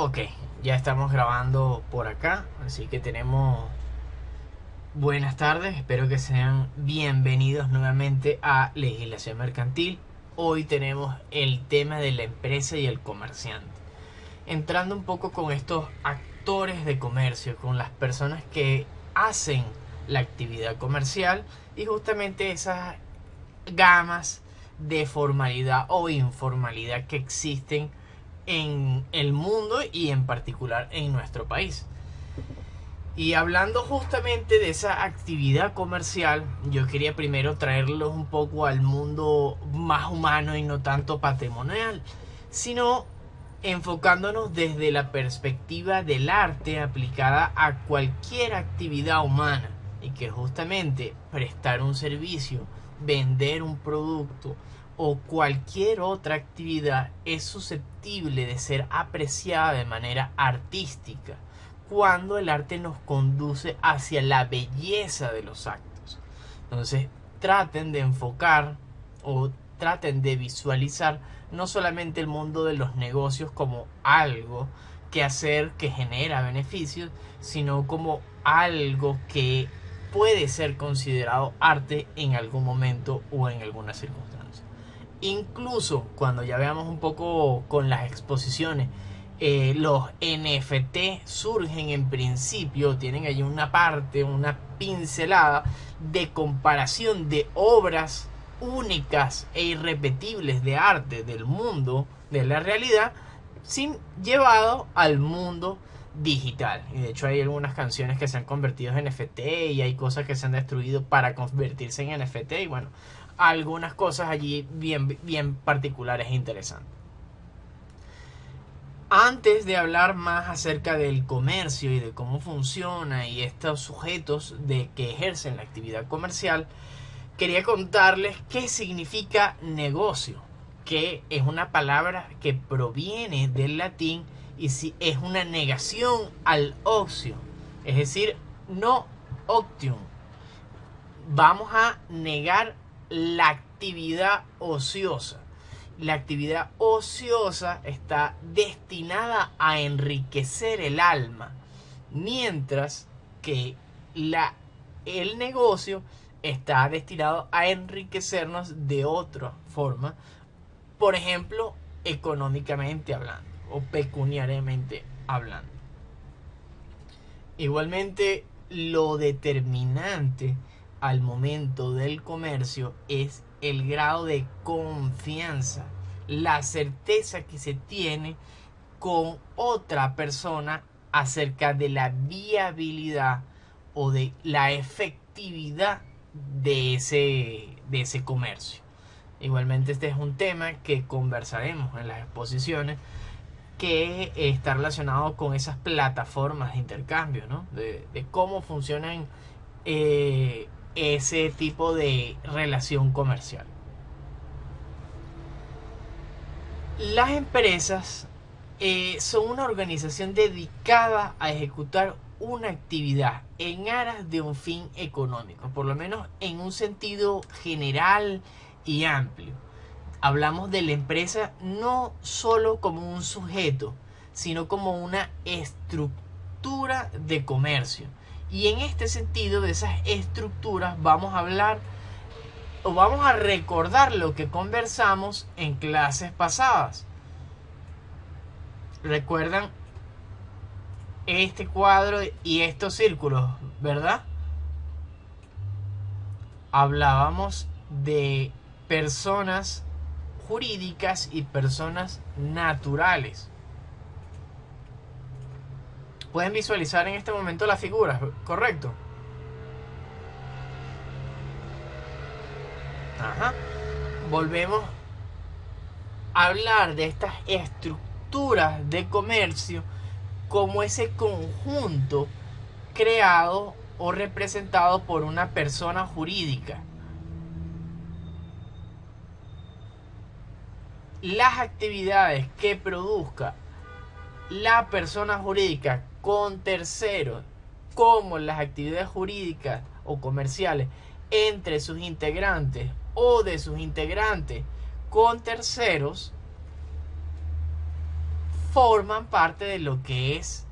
Ok, ya estamos grabando por acá, así que tenemos buenas tardes, espero que sean bienvenidos nuevamente a Legislación Mercantil. Hoy tenemos el tema de la empresa y el comerciante. Entrando un poco con estos actores de comercio, con las personas que hacen la actividad comercial y justamente esas gamas de formalidad o informalidad que existen en el mundo y en particular en nuestro país. Y hablando justamente de esa actividad comercial, yo quería primero traerlos un poco al mundo más humano y no tanto patrimonial, sino enfocándonos desde la perspectiva del arte aplicada a cualquier actividad humana, y que justamente prestar un servicio, vender un producto o cualquier otra actividad es susceptible de ser apreciada de manera artística cuando el arte nos conduce hacia la belleza de los actos. Entonces traten de enfocar o traten de visualizar no solamente el mundo de los negocios como algo que hacer que genera beneficios, sino como algo que puede ser considerado arte en algún momento o en alguna circunstancia. Incluso cuando ya veamos un poco con las exposiciones, los NFT surgen en principio, tienen allí una parte, una pincelada de comparación de obras únicas e irrepetibles de arte del mundo, de la realidad, sin llevado al mundo digital. Y de hecho hay algunas canciones que se han convertido en NFT y hay cosas que se han destruido para convertirse en NFT y bueno, algunas cosas allí bien particulares e interesantes. Antes de hablar más acerca del comercio y de cómo funciona y estos sujetos de que ejercen la actividad comercial, quería contarles qué significa negocio, que es una palabra que proviene del latín y si es una negación al ocio, es decir, no octium. Vamos a negar la actividad ociosa. La actividad ociosa está destinada a enriquecer el alma, mientras que el negocio está destinado a enriquecernos de otra forma, por ejemplo, económicamente hablando o pecuniariamente hablando. Igualmente, lo determinante al momento del comercio es el grado de confianza, la certeza que se tiene con otra persona acerca de la viabilidad o de la efectividad de ese comercio. Igualmente este es un tema que conversaremos en las exposiciones, que está relacionado con esas plataformas de intercambio, ¿no? De cómo funcionan ese tipo de relación comercial. Las empresas son una organización dedicada a ejecutar una actividad en aras de un fin económico, por lo menos en un sentido general y amplio. Hablamos de la empresa no solo como un sujeto, sino como una estructura de comercio. Y en este sentido de esas estructuras vamos a hablar o vamos a recordar lo que conversamos en clases pasadas. ¿Recuerdan este cuadro y estos círculos, verdad? Hablábamos de personas jurídicas y personas naturales. Pueden visualizar en este momento las figuras, ¿correcto? Ajá. Volvemos a hablar de estas estructuras de comercio como ese conjunto creado o representado por una persona jurídica. Las actividades que produzca la persona jurídica con terceros, como las actividades jurídicas o comerciales entre sus integrantes o de sus integrantes con terceros, forman parte de lo que es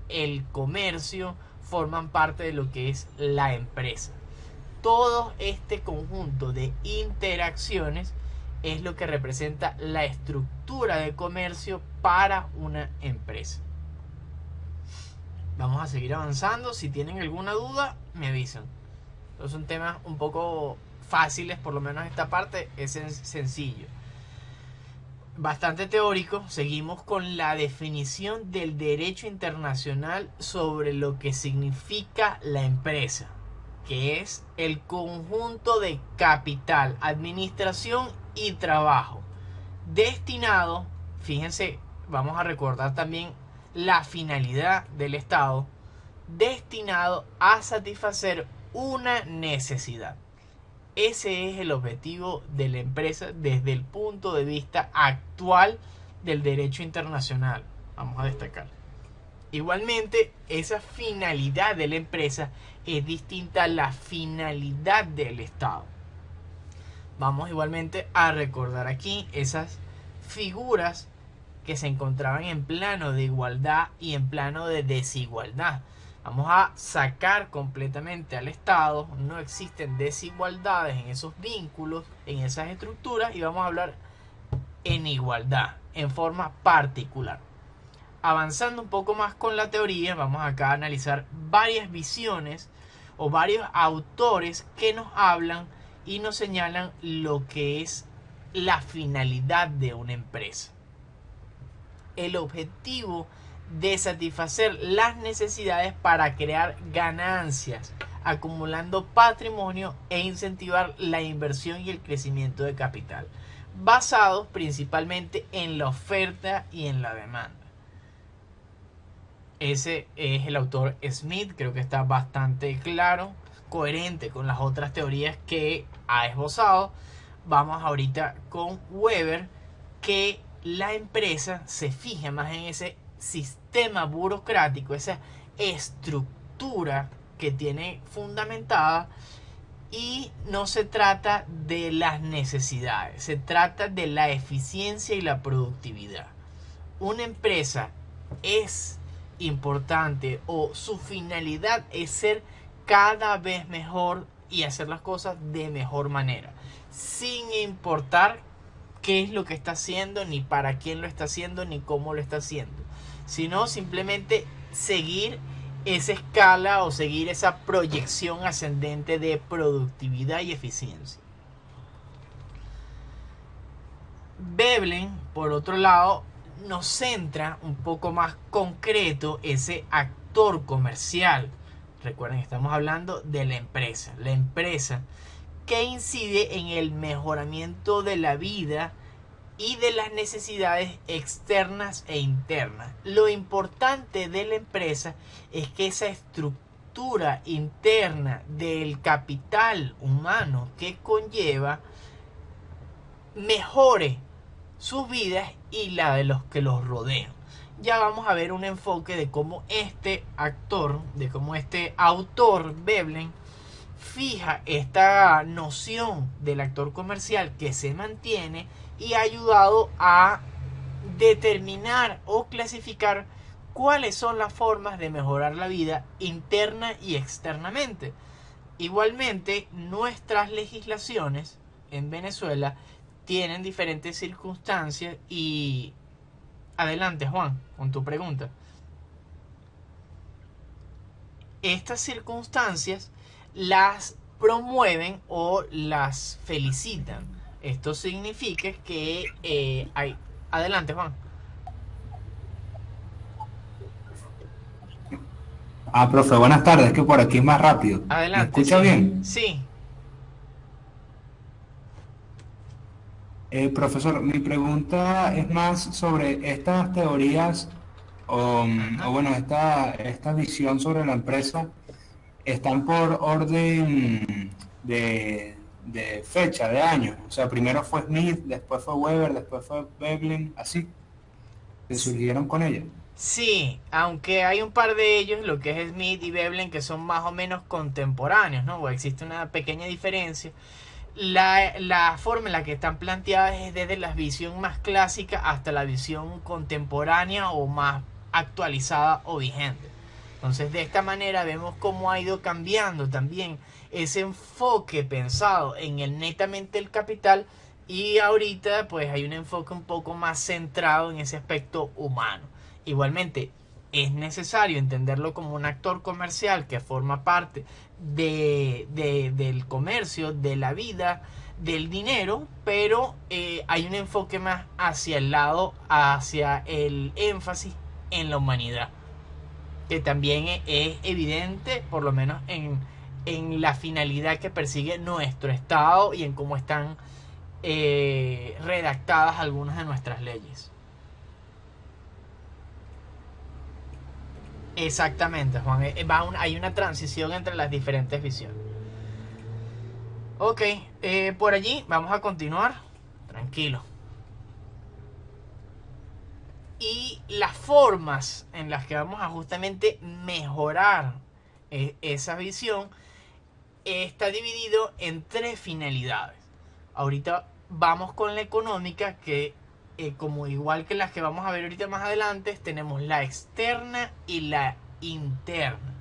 el comercio, forman parte de lo que es la empresa. Todo este conjunto de interacciones es lo que representa la estructura de comercio para una empresa. Vamos a seguir avanzando. Si tienen alguna duda, me avisan. Estos son temas un poco fáciles, por lo menos esta parte es sencillo. Bastante teórico. Seguimos con la definición del derecho internacional sobre lo que significa la empresa, que es el conjunto de capital, administración y trabajo destinado, fíjense, vamos a recordar también la finalidad del Estado, destinado a satisfacer una necesidad. Ese es el objetivo de la empresa desde el punto de vista actual del derecho internacional. Vamos a destacar. Igualmente, esa finalidad de la empresa es distinta a la finalidad del Estado. Vamos igualmente a recordar aquí esas figuras que se encontraban en plano de igualdad y en plano de desigualdad. Vamos a sacar completamente al Estado. No existen desigualdades en esos vínculos, en esas estructuras, y vamos a hablar en igualdad, en forma particular. Avanzando un poco más con la teoría, vamos acá a analizar varias visiones o varios autores que nos hablan y nos señalan lo que es la finalidad de una empresa. El objetivo de satisfacer las necesidades para crear ganancias, acumulando patrimonio e incentivar la inversión y el crecimiento de capital, basados principalmente en la oferta y en la demanda. Ese es el autor Smith, creo que está bastante claro, coherente con las otras teorías que ha esbozado. Vamos ahorita con Weber, que la empresa se fija más en ese sistema burocrático, esa estructura que tiene fundamentada, y no se trata de las necesidades, se trata de la eficiencia y la productividad. Una empresa es importante o su finalidad es ser cada vez mejor y hacer las cosas de mejor manera, sin importar qué es lo que está haciendo, ni para quién lo está haciendo, ni cómo lo está haciendo, sino simplemente seguir esa escala o seguir esa proyección ascendente de productividad y eficiencia. Veblen, por otro lado, nos centra un poco más concreto ese actor comercial. Recuerden, estamos hablando de la empresa que incide en el mejoramiento de la vida y de las necesidades externas e internas. Lo importante de la empresa es que esa estructura interna del capital humano que conlleva mejore sus vidas y la de los que los rodean. Ya vamos a ver un enfoque de cómo este actor, de cómo este autor, Veblen, fija esta noción del actor comercial que se mantiene y ha ayudado a determinar o clasificar cuáles son las formas de mejorar la vida interna y externamente. Igualmente, nuestras legislaciones en Venezuela tienen diferentes circunstancias y... Adelante, Juan, con tu pregunta. Estas circunstancias las promueven o las felicitan. Esto significa que hay... Adelante, Juan. Profe, buenas tardes, que por aquí es más rápido. ¿Me Adelante, escucha sí. bien? Sí. Profesor, mi pregunta es más sobre estas teorías o Ajá. bueno, esta visión sobre la empresa están por orden de fecha, de año. O sea, primero fue Smith, después fue Weber, después fue Veblen, así, que surgieron con ella. Sí, aunque hay un par de ellos, lo que es Smith y Veblen, que son más o menos contemporáneos, ¿no? O existe una pequeña diferencia. La forma en la que están planteadas es desde la visión más clásica hasta la visión contemporánea o más actualizada o vigente. Entonces, de esta manera vemos cómo ha ido cambiando también ese enfoque pensado en el netamente el capital, y ahorita pues hay un enfoque un poco más centrado en ese aspecto humano. Igualmente, es necesario entenderlo como un actor comercial que forma parte del comercio, de la vida, del dinero, pero hay un enfoque más hacia el lado, hacia el énfasis en la humanidad, que también es evidente, por lo menos en la finalidad que persigue nuestro Estado y en cómo están redactadas algunas de nuestras leyes. Exactamente, Juan. Hay una transición entre las diferentes visiones. Ok, por allí vamos a continuar. Tranquilo. Y las formas en las que vamos a justamente mejorar esa visión está dividido en tres finalidades. Ahorita vamos con la económica, que como igual que las que vamos a ver ahorita más adelante, tenemos la externa y la interna.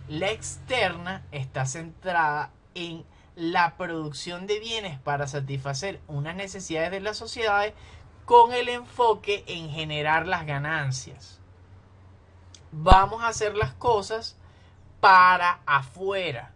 La externa está centrada en la producción de bienes para satisfacer unas necesidades de las sociedades, con el enfoque en generar las ganancias. Vamos a hacer las cosas para afuera,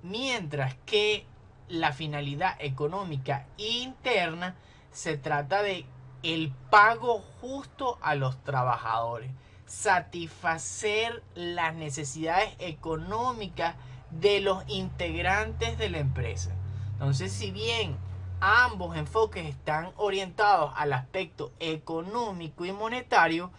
mientras que la finalidad económica interna se trata de el pago justo a los trabajadores, satisfacer las necesidades económicas de los integrantes de la empresa. Entonces, si bien ambos enfoques están orientados al aspecto económico y monetario,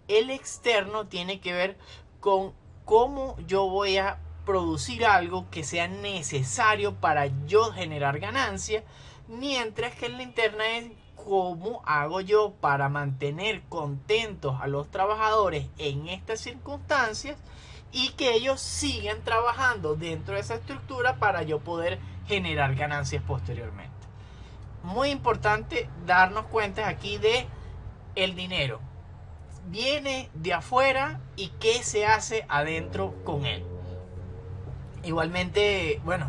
el externo tiene que ver con cómo yo voy a producir algo que sea necesario para yo generar ganancias, mientras que en la interna es cómo hago yo para mantener contentos a los trabajadores en estas circunstancias y que ellos sigan trabajando dentro de esa estructura para yo poder generar ganancias posteriormente. Muy importante darnos cuenta aquí de el dinero. Viene de afuera y qué se hace adentro con él. Igualmente, bueno,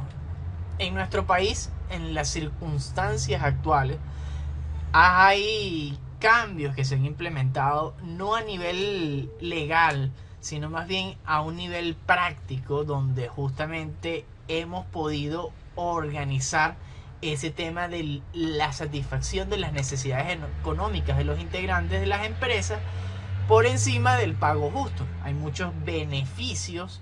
en nuestro país, en las circunstancias actuales, hay cambios que se han implementado no a nivel legal, sino más bien a un nivel práctico, donde justamente hemos podido organizar ese tema de la satisfacción de las necesidades económicas de los integrantes de las empresas por encima del pago justo. Hay muchos beneficios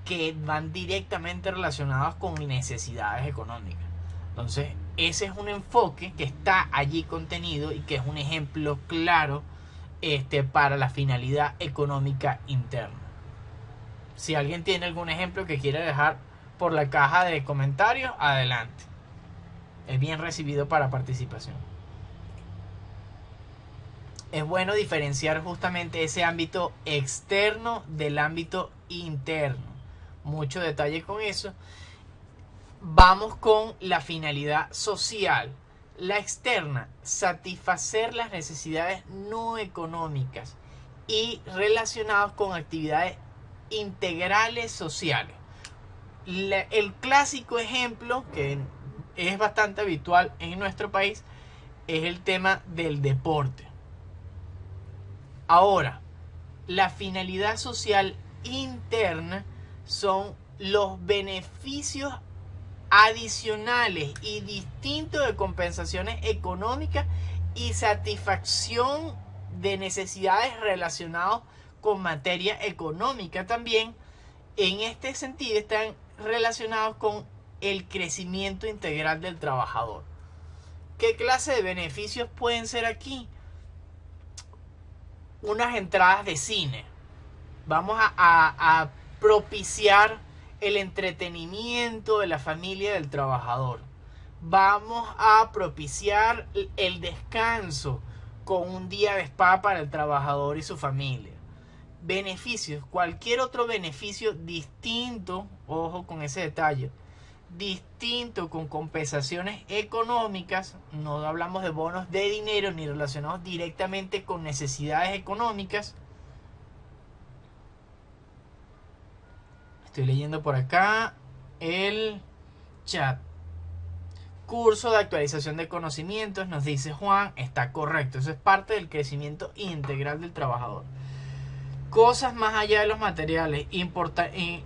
que van directamente relacionados con necesidades económicas. Entonces, ese es un enfoque que está allí contenido y que es un ejemplo claro para la finalidad económica interna. Si alguien tiene algún ejemplo que quiera dejar por la caja de comentarios, adelante. Es bien recibido para participación. Es bueno diferenciar justamente ese ámbito externo del ámbito interno. Mucho detalle con eso. Vamos con la finalidad social. La externa, satisfacer las necesidades no económicas y relacionados con actividades integrales sociales. El clásico ejemplo, que es bastante habitual en nuestro país, es el tema del deporte. Ahora, la finalidad social interna son los beneficios adicionales y distintos de compensaciones económicas y satisfacción de necesidades relacionadas con materia económica también. En este sentido están relacionados con el crecimiento integral del trabajador. ¿Qué clase de beneficios pueden ser aquí? Unas entradas de cine. Vamos a propiciar el entretenimiento de la familia del trabajador. Vamos a propiciar el descanso con un día de spa para el trabajador y su familia. Beneficios, cualquier otro beneficio distinto, ojo con ese detalle, distinto con compensaciones económicas. No hablamos de bonos de dinero ni relacionados directamente con necesidades económicas. Estoy leyendo por acá el chat. Curso de actualización de conocimientos, nos dice Juan, está correcto. Eso es parte del crecimiento integral del trabajador. Cosas más allá de los materiales,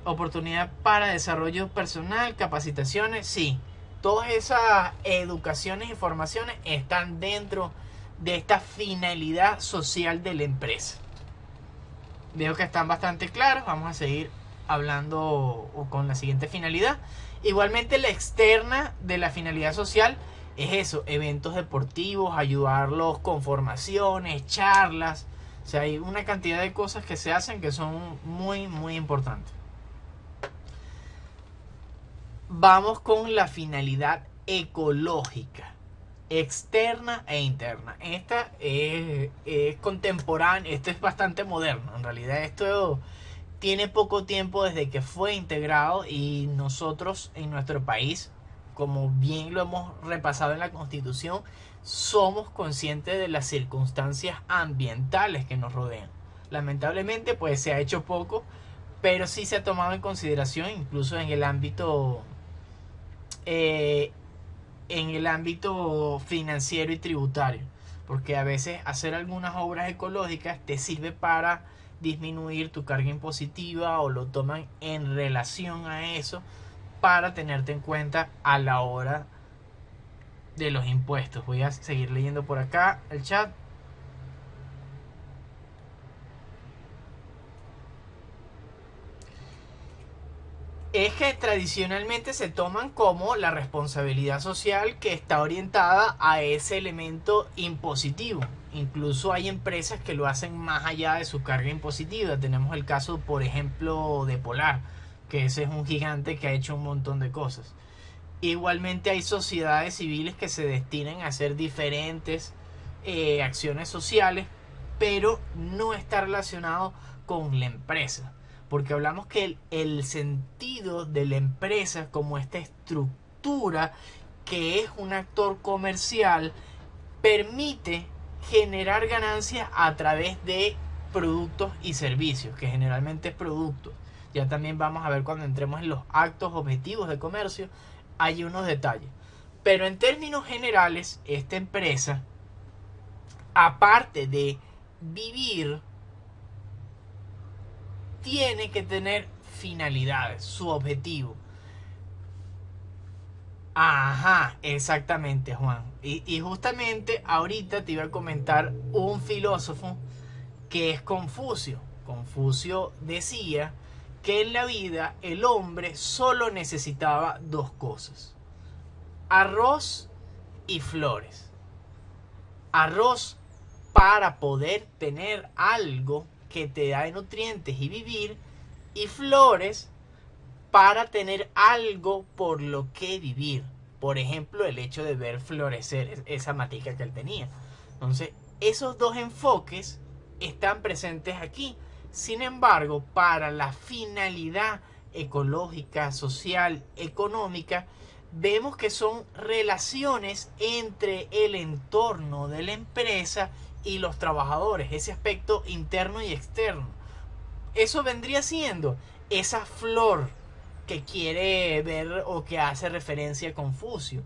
oportunidad para desarrollo personal, capacitaciones, sí. Todas esas educaciones y formaciones están dentro de esta finalidad social de la empresa. Veo que están bastante claros. Vamos a seguir hablando con la siguiente finalidad. Igualmente la externa de la finalidad social es eso, eventos deportivos, ayudarlos con formaciones, charlas. O sea, hay una cantidad de cosas que se hacen que son muy, muy importantes. Vamos con la finalidad ecológica, externa e interna. Esta es contemporánea, esto es bastante moderno. En realidad esto tiene poco tiempo desde que fue integrado y nosotros en nuestro país, como bien lo hemos repasado en la Constitución, somos conscientes de las circunstancias ambientales que nos rodean. Lamentablemente pues se ha hecho poco, pero sí se ha tomado en consideración incluso en el ámbito financiero y tributario, porque a veces hacer algunas obras ecológicas te sirve para disminuir tu carga impositiva o lo toman en relación a eso para tenerte en cuenta a la hora de los impuestos. Voy a seguir leyendo por acá el chat. Es que tradicionalmente se toman como la responsabilidad social que está orientada a ese elemento impositivo. Incluso hay empresas que lo hacen más allá de su carga impositiva. Tenemos el caso, por ejemplo, de Polar, que ese es un gigante que ha hecho un montón de cosas. Igualmente hay sociedades civiles que se destinan a hacer diferentes acciones sociales, pero no está relacionado con la empresa. Porque hablamos que el sentido de la empresa como esta estructura que es un actor comercial permite generar ganancias a través de productos y servicios, que generalmente es productos. Ya también vamos a ver cuando entremos en los actos objetivos de comercio, hay unos detalles. Pero en términos generales, esta empresa, aparte de vivir, tiene que tener finalidades, su objetivo. Ajá, exactamente, Juan. Y justamente ahorita te iba a comentar un filósofo que es Confucio. Confucio decía que en la vida el hombre solo necesitaba dos cosas: arroz y flores. Arroz para poder tener algo que te da de nutrientes y vivir, y flores para tener algo por lo que vivir. Por ejemplo, el hecho de ver florecer esa matica que él tenía. Entonces, esos dos enfoques están presentes aquí. Sin embargo, para la finalidad ecológica, social, económica, vemos que son relaciones entre el entorno de la empresa y los trabajadores, ese aspecto interno y externo. Eso vendría siendo esa flor que quiere ver o que hace referencia a Confucio.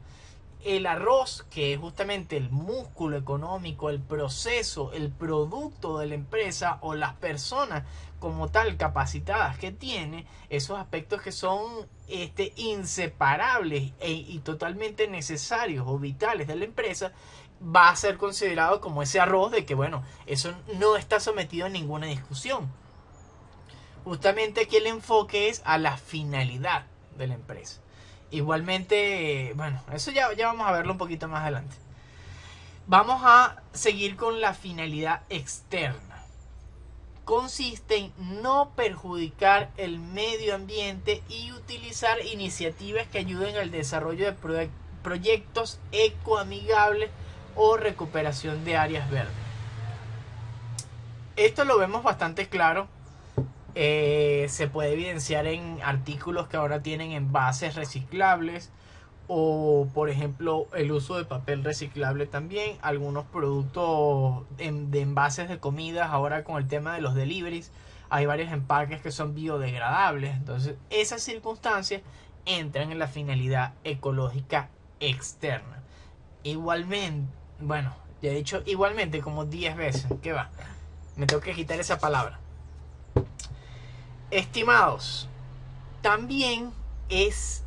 El arroz, que es justamente el músculo económico, el proceso, el producto de la empresa o las personas como tal capacitadas que tiene, esos aspectos que son inseparables y totalmente necesarios o vitales de la empresa, va a ser considerado como ese arroz de que, bueno, eso no está sometido a ninguna discusión. Justamente aquí el enfoque es a la finalidad de la empresa. Igualmente, bueno, eso ya vamos a verlo un poquito más adelante. Vamos a seguir con la finalidad externa. Consiste en no perjudicar el medio ambiente y utilizar iniciativas que ayuden al desarrollo de proyectos ecoamigables o recuperación de áreas verdes. Esto lo vemos bastante claro Se puede evidenciar en artículos que ahora tienen envases reciclables, o por ejemplo el uso de papel reciclable también. Algunos productos de envases de comidas, ahora con el tema de los deliveries, hay varios empaques que son biodegradables. Entonces esas circunstancias entran en la finalidad ecológica externa. Igualmente, bueno, ya he dicho igualmente como 10 veces. ¿Qué va? Me tengo que quitar esa palabra. Estimados, también es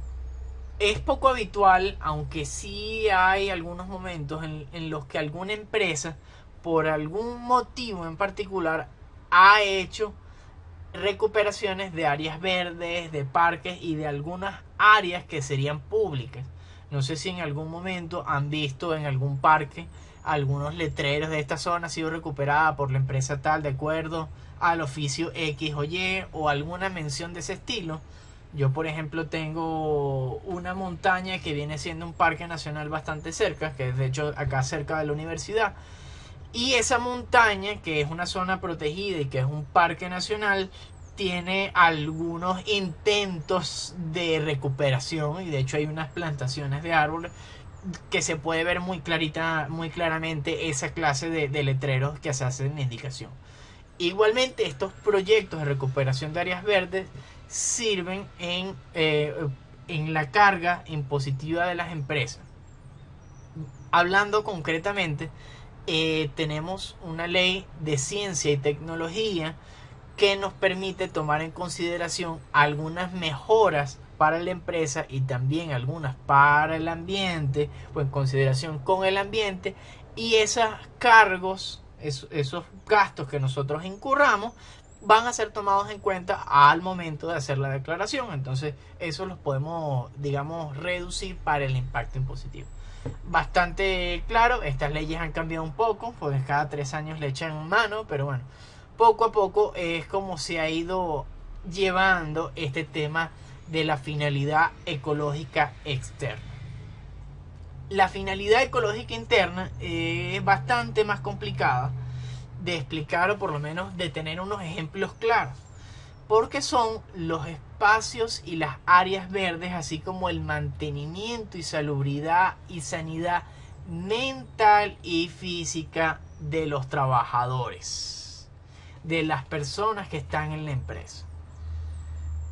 poco habitual, aunque sí hay algunos momentos en los que alguna empresa, por algún motivo en particular, ha hecho recuperaciones de áreas verdes, de parques y de algunas áreas que serían públicas. No sé si en algún momento han visto en algún parque algunos letreros de esta zona ha sido recuperada por la empresa tal de acuerdo al oficio X o Y, o alguna mención de ese estilo. Yo, por ejemplo, tengo una montaña que viene siendo un parque nacional bastante cerca, que es de hecho acá cerca de la universidad. Y esa montaña, que es una zona protegida y que es un parque nacional, tiene algunos intentos de recuperación, y de hecho hay unas plantaciones de árboles que se puede ver muy claramente esa clase de letreros que se hacen indicación. Igualmente, estos proyectos de recuperación de áreas verdes sirven en la carga impositiva de las empresas. Hablando concretamente, tenemos una ley de ciencia y tecnología que nos permite tomar en consideración algunas mejoras para la empresa y también algunas para el ambiente, o en consideración con el ambiente, y esos cargos, esos gastos que nosotros incurramos, van a ser tomados en cuenta al momento de hacer la declaración. Entonces eso los podemos, digamos, reducir para el impacto impositivo. Bastante claro, estas leyes han cambiado un poco, pues cada 3 años le echan mano, pero bueno, poco a poco es como se ha ido llevando este tema de la finalidad ecológica externa. La finalidad ecológica interna es bastante más complicada de explicar, o por lo menos de tener unos ejemplos claros, porque son los espacios y las áreas verdes, así como el mantenimiento y salubridad y sanidad mental y física de los trabajadores, de las personas que están en la empresa.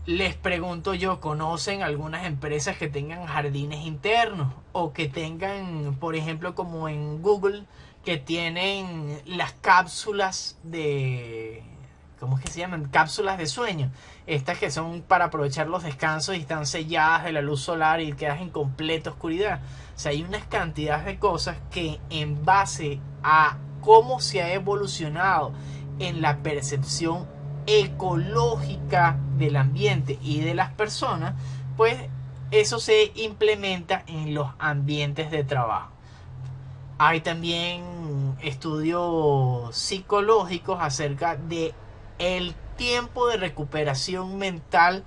Les pregunto yo, ¿conocen algunas empresas que tengan jardines internos? O que tengan, por ejemplo, como en Google, que tienen las cápsulas de... ¿Cómo es que se llaman? Cápsulas de sueño. Estas que son para aprovechar los descansos y están selladas de la luz solar y quedas en completa oscuridad. O sea, hay unas cantidades de cosas que, en base a cómo se ha evolucionado en la percepción ecológica del ambiente y de las personas, pues eso se implementa en los ambientes de trabajo. Hay también estudios psicológicos acerca de el tiempo de recuperación mental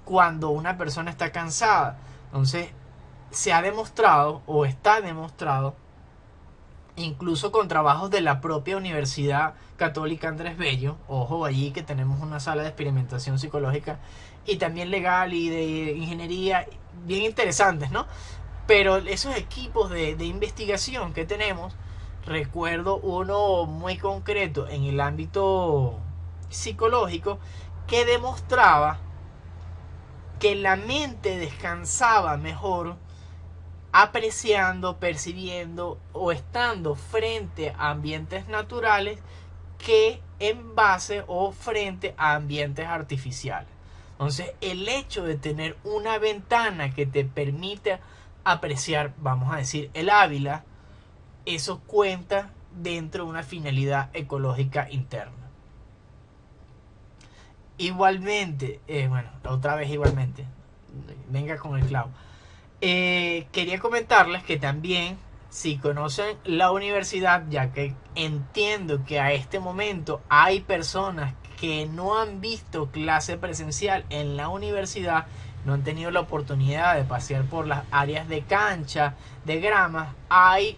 cuando una persona está cansada. Entonces, se ha demostrado, o está demostrado, incluso con trabajos de la propia Universidad Católica Andrés Bello, ojo, allí que tenemos una sala de experimentación psicológica y también legal y de ingeniería, bien interesantes, ¿no? Pero esos equipos de investigación que tenemos, recuerdo uno muy concreto en el ámbito psicológico que demostraba que la mente descansaba mejor apreciando, percibiendo o estando frente a ambientes naturales que en base o frente a ambientes artificiales. Entonces, el hecho de tener una ventana que te permita apreciar, vamos a decir, el Ávila, eso cuenta dentro de una finalidad ecológica interna. Igualmente, bueno, otra vez igualmente, venga con el clavo. Quería comentarles que también, si conocen la universidad, ya que entiendo que a este momento hay personas que no han visto clase presencial en la universidad, no han tenido la oportunidad de pasear por las áreas de cancha, de grama, hay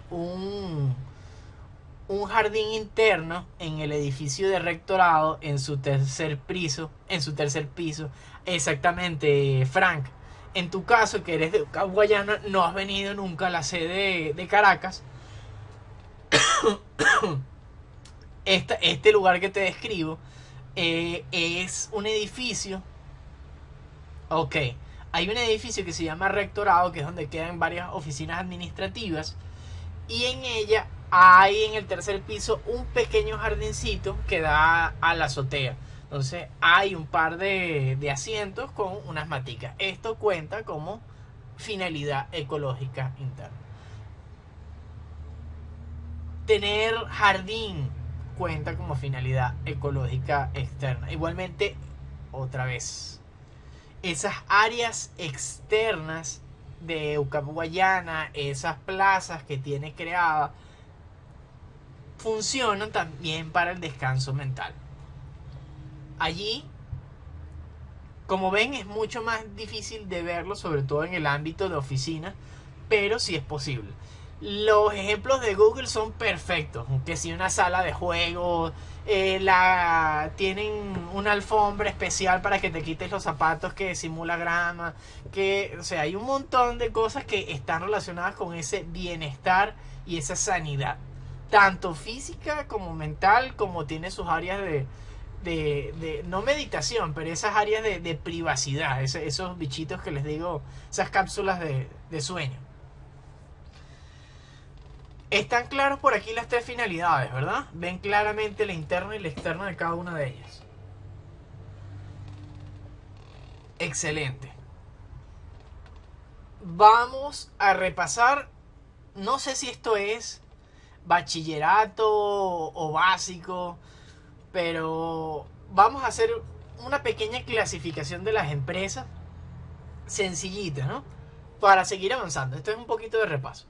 un jardín interno en el edificio de rectorado en su tercer piso, exactamente, Frank. En tu caso, que eres de Guayana, no has venido nunca a la sede de Caracas. Este lugar que te describo es un edificio. Ok, hay un edificio que se llama rectorado, que es donde quedan varias oficinas administrativas, y en ella hay en el tercer piso un pequeño jardincito que da a la azotea. Entonces hay un par de asientos con unas maticas. Esto cuenta como finalidad ecológica interna. Tener jardín cuenta como finalidad ecológica externa. Igualmente, otra vez, esas áreas externas de UCAP Guayana, esas plazas que tiene creadas, funcionan también para el descanso mental. Allí, como ven, es mucho más difícil de verlo, sobre todo en el ámbito de oficina, pero sí es posible. Los ejemplos de Google son perfectos, que si una sala de juegos, tienen una alfombra especial para que te quites los zapatos que simula grama, que, o sea, hay un montón de cosas que están relacionadas con ese bienestar y esa sanidad, tanto física como mental, como tiene sus áreas no meditación, pero esas áreas de privacidad, esos bichitos que les digo, esas cápsulas de sueño. Están claros por aquí las tres finalidades, ¿verdad? Ven claramente la interna y la externa de cada una de ellas. Excelente. Vamos a repasar, no sé si esto es bachillerato o básico, pero vamos a hacer una pequeña clasificación de las empresas, sencillita, ¿no? Para seguir avanzando. Esto es un poquito de repaso.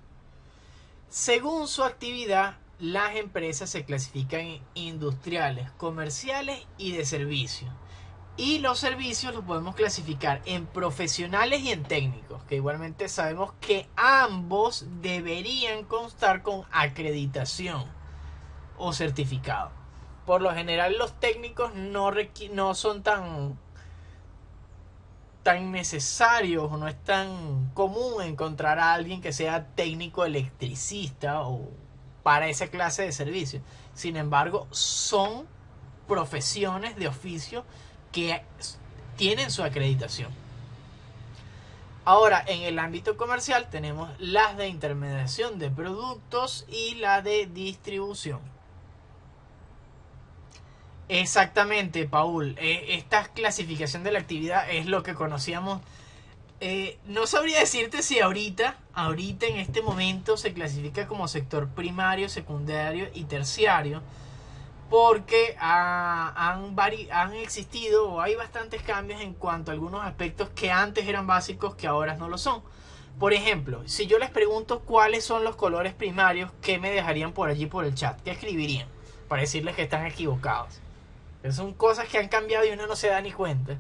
Según su actividad, las empresas se clasifican en industriales, comerciales y de servicios. Y los servicios los podemos clasificar en profesionales y en técnicos, que igualmente sabemos que ambos deberían constar con acreditación o certificado. Por lo general los técnicos no son tan necesarios, o no es tan común encontrar a alguien que sea técnico electricista o para esa clase de servicio. Sin embargo, son profesiones de oficio que tienen su acreditación. Ahora, en el ámbito comercial tenemos las de intermediación de productos y la de distribución. Exactamente, Paul. Esta clasificación de la actividad es lo que conocíamos. No sabría decirte si ahorita en este momento se clasifica como sector primario, secundario y terciario, porque han existido o hay bastantes cambios en cuanto a algunos aspectos que antes eran básicos que ahora no lo son. Por ejemplo, si yo les pregunto cuáles son los colores primarios, ¿qué me dejarían por allí por el chat? ¿Qué escribirían? Para decirles que están equivocados. Son cosas que han cambiado y uno no se da ni cuenta.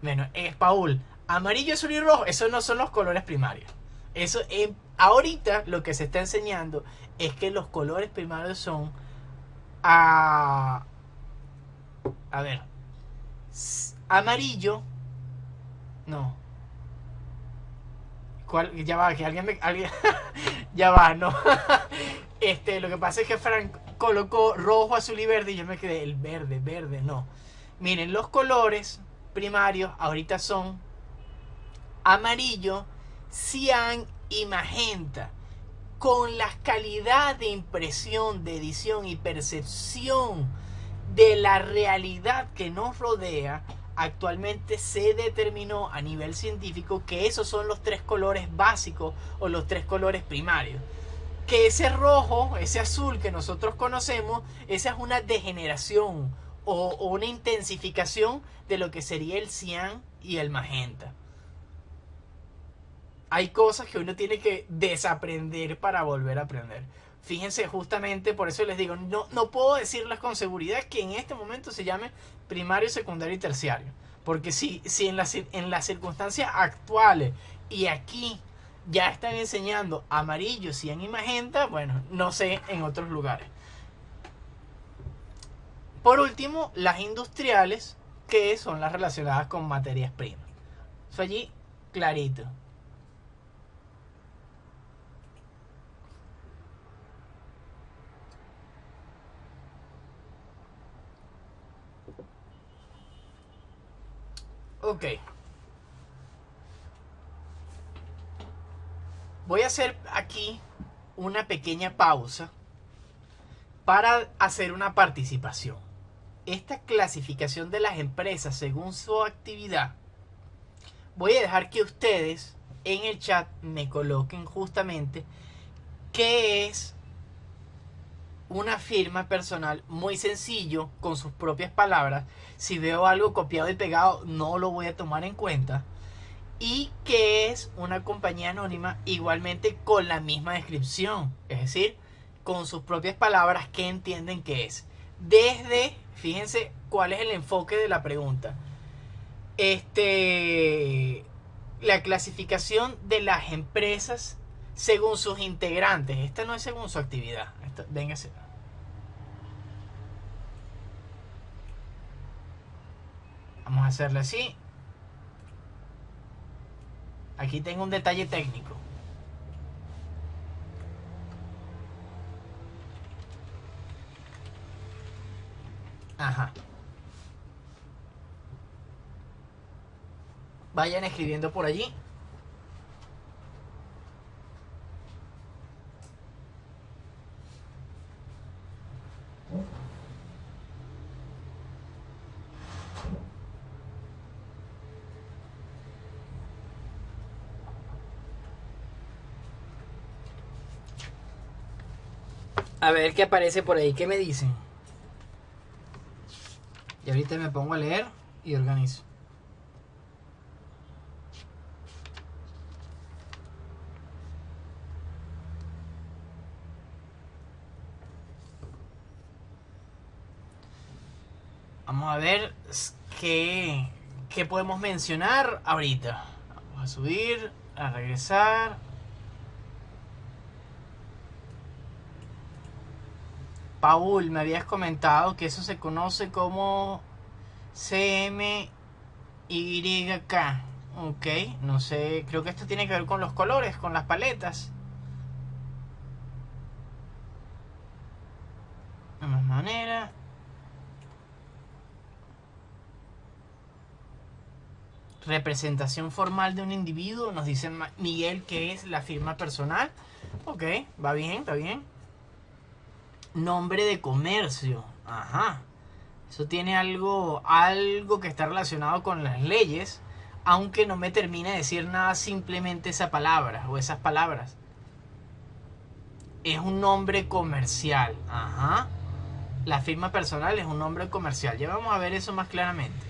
Bueno, es Paul. Amarillo, azul y rojo, esos no son los colores primarios. Eso, ahorita lo que se está enseñando es que los colores primarios son a ver, amarillo, no. ¿Cuál? Ya va, que alguien ya va, no. Lo que pasa es que Frank colocó rojo, azul y verde y yo me quedé, el verde, no. Miren, los colores primarios ahorita son amarillo, cian y magenta. Con la calidad de impresión, de edición y percepción de la realidad que nos rodea, actualmente se determinó a nivel científico que esos son los tres colores básicos o los tres colores primarios. Que ese rojo, ese azul que nosotros conocemos, esa es una degeneración o una intensificación de lo que sería el cian y el magenta. Hay cosas que uno tiene que desaprender para volver a aprender. Fíjense, justamente por eso les digo, no puedo decirles con seguridad que en este momento se llame primario, secundario y terciario. Porque si en las circunstancias actuales y aquí ya están enseñando amarillo, cian y magenta, bueno, no sé en otros lugares. Por último, las industriales, que son las relacionadas con materias primas. Eso allí clarito. Ok. Voy a hacer aquí una pequeña pausa para hacer una participación. Esta clasificación de las empresas según su actividad, voy a dejar que ustedes en el chat me coloquen justamente qué es una firma personal. Muy sencillo, con sus propias palabras. Si veo algo copiado y pegado, no lo voy a tomar en cuenta. Y qué es una compañía anónima, igualmente con la misma descripción, es decir, con sus propias palabras, qué entienden que es. Desde, fíjense cuál es el enfoque de la pregunta. La clasificación de las empresas según sus integrantes. Esta no es según su actividad. Véngase. Vamos a hacerle así. Aquí tengo un detalle técnico. Ajá. Vayan escribiendo por allí. A ver qué aparece por ahí. ¿Qué me dicen? Y ahorita me pongo a leer y organizo. Vamos a ver qué podemos mencionar ahorita. Vamos a subir, a regresar. Paul, me habías comentado que eso se conoce como CMYK. Ok, no sé, creo que esto tiene que ver con los colores, con las paletas. De más manera. Representación formal de un individuo, nos dice Miguel que es la firma personal. Ok, va bien, está bien. Nombre de comercio, ajá. Eso tiene algo que está relacionado con las leyes, aunque no me termina de decir nada simplemente esa palabra o esas palabras. Es un nombre comercial, ajá. La firma personal es un nombre comercial. Ya vamos a ver eso más claramente.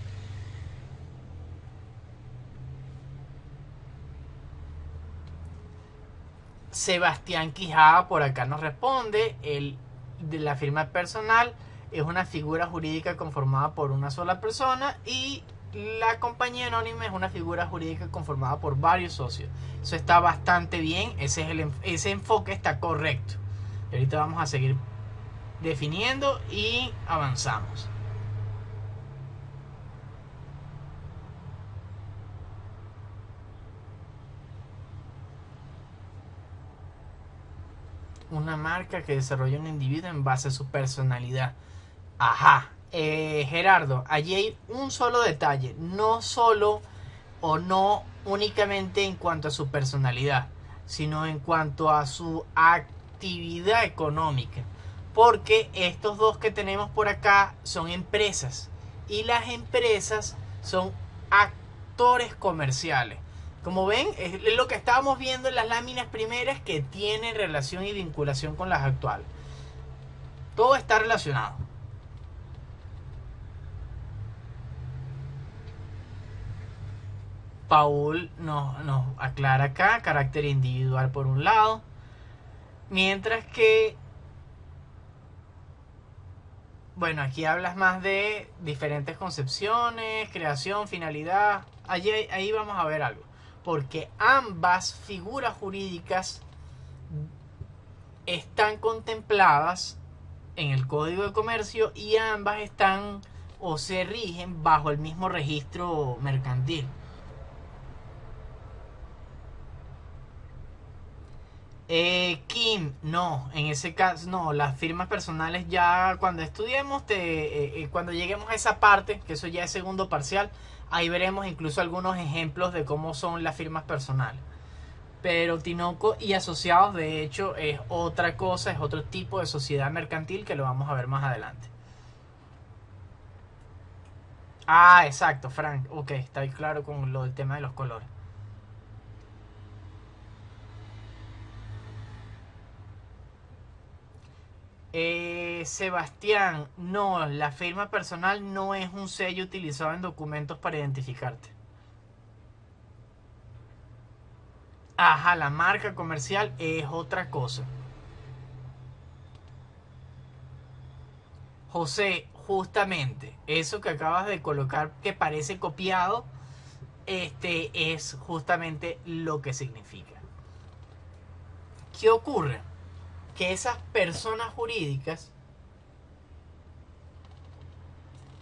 Sebastián Quijada por acá nos responde. El de la firma personal es una figura jurídica conformada por una sola persona y la compañía anónima es una figura jurídica conformada por varios socios. Eso está bastante bien, ese enfoque está correcto. Y ahorita vamos a seguir definiendo y avanzamos. Una marca que desarrolla un individuo en base a su personalidad. Ajá. Gerardo, allí hay un solo detalle, no solo o no únicamente en cuanto a su personalidad, sino en cuanto a su actividad económica. Porque estos dos que tenemos por acá son empresas y las empresas son actores comerciales. Como ven, es lo que estábamos viendo en las láminas primeras que tienen relación y vinculación con las actuales. Todo está relacionado. Paul nos aclara acá, carácter individual por un lado, mientras que, bueno, aquí hablas más de diferentes concepciones, creación, finalidad, ahí vamos a ver algo. porque ambas figuras jurídicas están contempladas en el Código de Comercio y ambas están o se rigen bajo el mismo registro mercantil. Kim, no, en ese caso no, las firmas personales ya cuando estudiemos, cuando lleguemos a esa parte, que eso ya es segundo parcial, ahí veremos incluso algunos ejemplos de cómo son las firmas personales. Pero Tinoco y asociados de hecho es otra cosa, es otro tipo de sociedad mercantil que lo vamos a ver más adelante. Ah, exacto, Frank, ok, está ahí claro con lo del tema de los colores. Sebastián, no, la firma personal no es un sello utilizado en documentos para identificarte. Ajá, la marca comercial es otra cosa. José, justamente, eso que acabas de colocar que parece copiado, es justamente lo que significa. ¿Qué ocurre? Que esas personas jurídicas,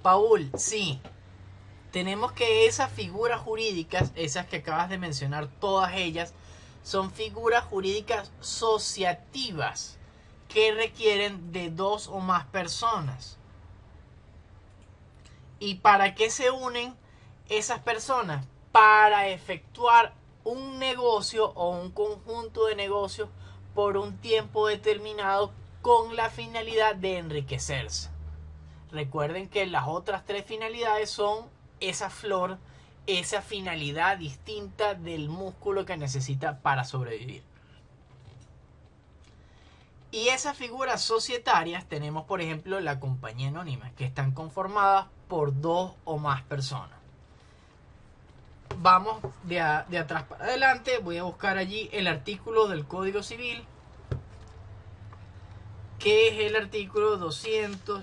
Paul, sí, tenemos que esas figuras jurídicas, esas que acabas de mencionar, todas ellas, son figuras jurídicas asociativas que requieren de dos o más personas. ¿Y para qué se unen esas personas? Para efectuar un negocio o un conjunto de negocios por un tiempo determinado con la finalidad de enriquecerse. Recuerden que las otras tres finalidades son esa flor, esa finalidad distinta del músculo que necesita para sobrevivir. Y esas figuras societarias tenemos, por ejemplo, la compañía anónima, que están conformadas por dos o más personas. Vamos de atrás para adelante, voy a buscar allí el artículo del Código Civil, que es el artículo 200.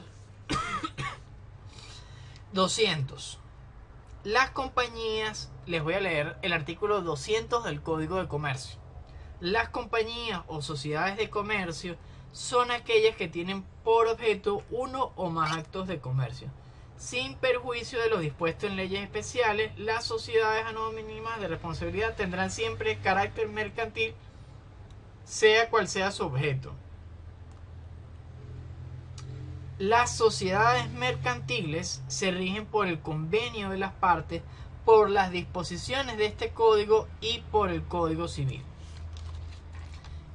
Las compañías, les voy a leer el artículo 200 del Código de Comercio. Las compañías o sociedades de comercio son aquellas que tienen por objeto uno o más actos de comercio. Sin perjuicio de lo dispuesto en leyes especiales, las sociedades anónimas de responsabilidad tendrán siempre carácter mercantil, sea cual sea su objeto. Las sociedades mercantiles se rigen por el convenio de las partes, por las disposiciones de este código y por el Código Civil.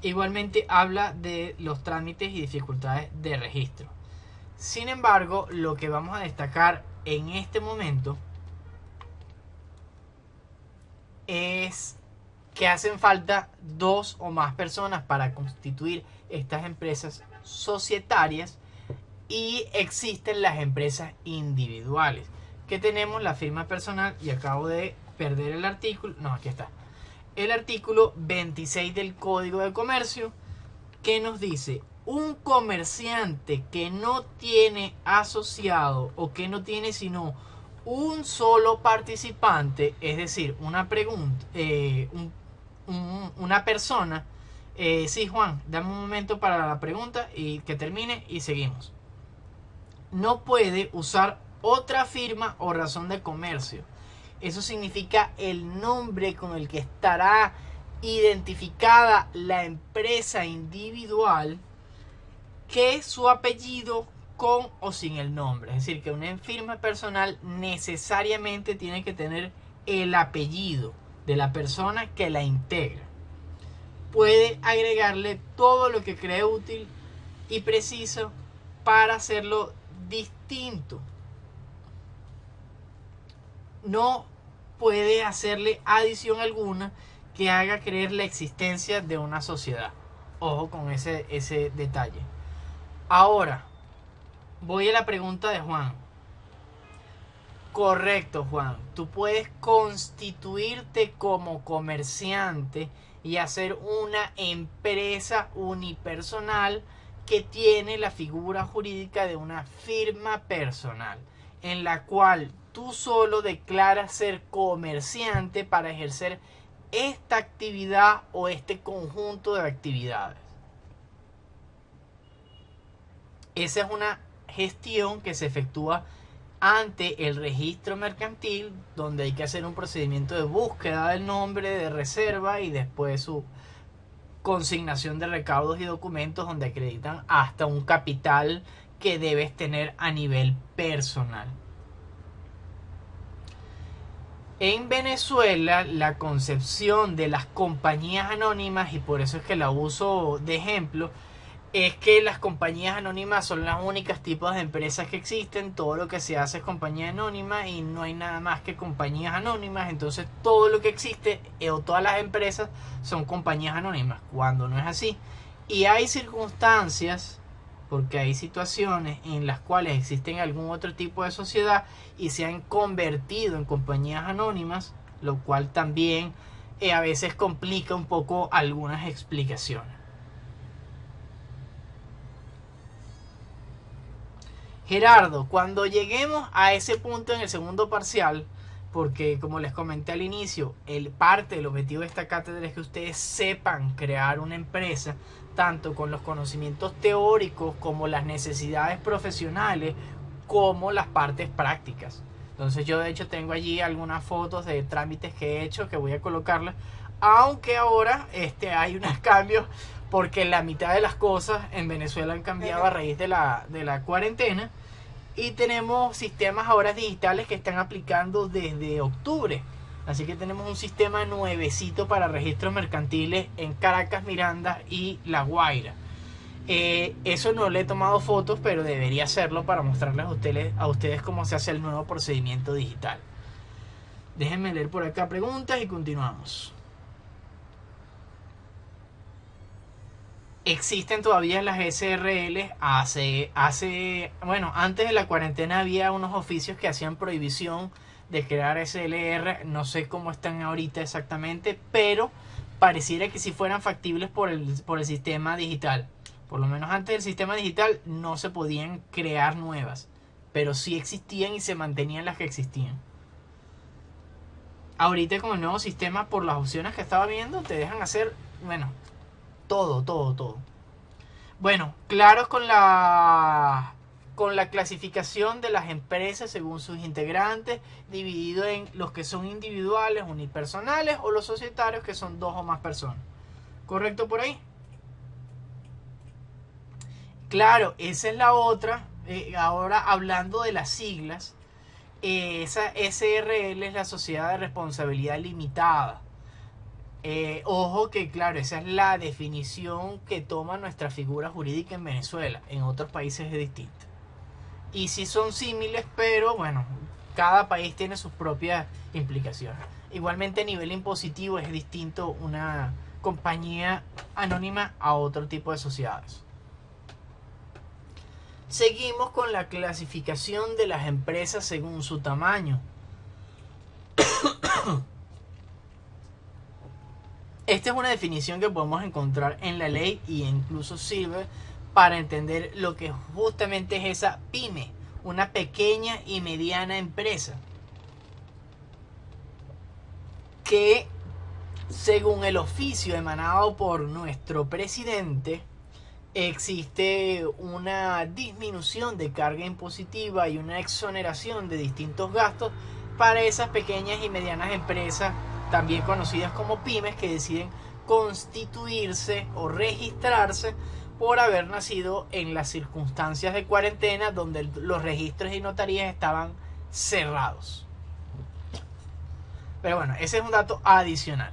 Igualmente habla de los trámites y dificultades de registro. Sin embargo, lo que vamos a destacar en este momento es que hacen falta dos o más personas para constituir estas empresas societarias y existen las empresas individuales, que tenemos la firma personal y acabo de perder el artículo, no, aquí está, el artículo 26 del Código de Comercio, que nos dice: un comerciante que no tiene asociado o que no tiene sino un solo participante, es decir, una persona. Sí, Juan, dame un momento para la pregunta y que termine y seguimos. No puede usar otra firma o razón de comercio. Eso significa el nombre con el que estará identificada la empresa individual que su apellido con o sin el nombre. Es decir, que una firma personal necesariamente tiene que tener el apellido de la persona que la integra. Puede agregarle todo lo que cree útil y preciso para hacerlo distinto. No puede hacerle adición alguna que haga creer la existencia de una sociedad. Ojo con ese detalle. Ahora, voy a la pregunta de Juan. Correcto, Juan. Tú puedes constituirte como comerciante y hacer una empresa unipersonal que tiene la figura jurídica de una firma personal, en la cual tú solo declaras ser comerciante para ejercer esta actividad o este conjunto de actividades. Esa es una gestión que se efectúa ante el registro mercantil, donde hay que hacer un procedimiento de búsqueda del nombre, de reserva y después su consignación de recaudos y documentos, donde acreditan hasta un capital que debes tener a nivel personal. En Venezuela, la concepción de las compañías anónimas, y por eso es que la uso de ejemplo, es que las compañías anónimas son las únicas tipos de empresas que existen. Todo lo que se hace es compañía anónima y no hay nada más que compañías anónimas. Entonces todo lo que existe o todas las empresas son compañías anónimas, cuando no es así. Y hay circunstancias, porque hay situaciones en las cuales existen algún otro tipo de sociedad y se han convertido en compañías anónimas, lo cual también a veces complica un poco algunas explicaciones. Gerardo, cuando lleguemos a ese punto en el segundo parcial, porque como les comenté al inicio, parte del objetivo de esta cátedra es que ustedes sepan crear una empresa, tanto con los conocimientos teóricos como las necesidades profesionales, como las partes prácticas. Entonces yo de hecho tengo allí algunas fotos de trámites que he hecho que voy a colocarlas, aunque ahora hay unos cambios porque la mitad de las cosas en Venezuela han cambiado a raíz de la cuarentena y tenemos sistemas ahora digitales que están aplicando desde octubre. Así que tenemos un sistema nuevecito para registros mercantiles en Caracas, Miranda y La Guaira. Eso no le he tomado fotos, pero debería hacerlo para mostrarles a ustedes cómo se hace el nuevo procedimiento digital. Déjenme leer por acá preguntas y continuamos. Existen todavía las SRL. Antes de la cuarentena había unos oficios que hacían prohibición de crear SLR. No sé cómo están ahorita exactamente, pero pareciera que si fueran factibles por el sistema digital. Por lo menos antes del sistema digital no se podían crear nuevas, pero sí existían y se mantenían las que existían. Ahorita con el nuevo sistema, por las opciones que estaba viendo, te dejan hacer, todo. Bueno, claro, con la clasificación de las empresas según sus integrantes, dividido en los que son individuales, unipersonales, o los societarios, que son 2 o más personas. ¿Correcto por ahí? Claro, esa es la otra. Ahora hablando de las siglas, esa SRL es la Sociedad de Responsabilidad Limitada. Ojo que claro, esa es la definición que toma nuestra figura jurídica en Venezuela. En otros países es distinta. Y sí son símiles, pero bueno, cada país tiene sus propias implicaciones. Igualmente a nivel impositivo es distinto una compañía anónima a otro tipo de sociedades. Seguimos con la clasificación de las empresas según su tamaño. Esta es una definición que podemos encontrar en la ley y incluso sirve para entender lo que justamente es esa pyme, una pequeña y mediana empresa, que según el oficio emanado por nuestro presidente, existe una disminución de carga impositiva y una exoneración de distintos gastos para esas pequeñas y medianas empresas, también conocidas como pymes, que deciden constituirse o registrarse por haber nacido en las circunstancias de cuarentena donde los registros y notarías estaban cerrados. Pero bueno, ese es un dato adicional.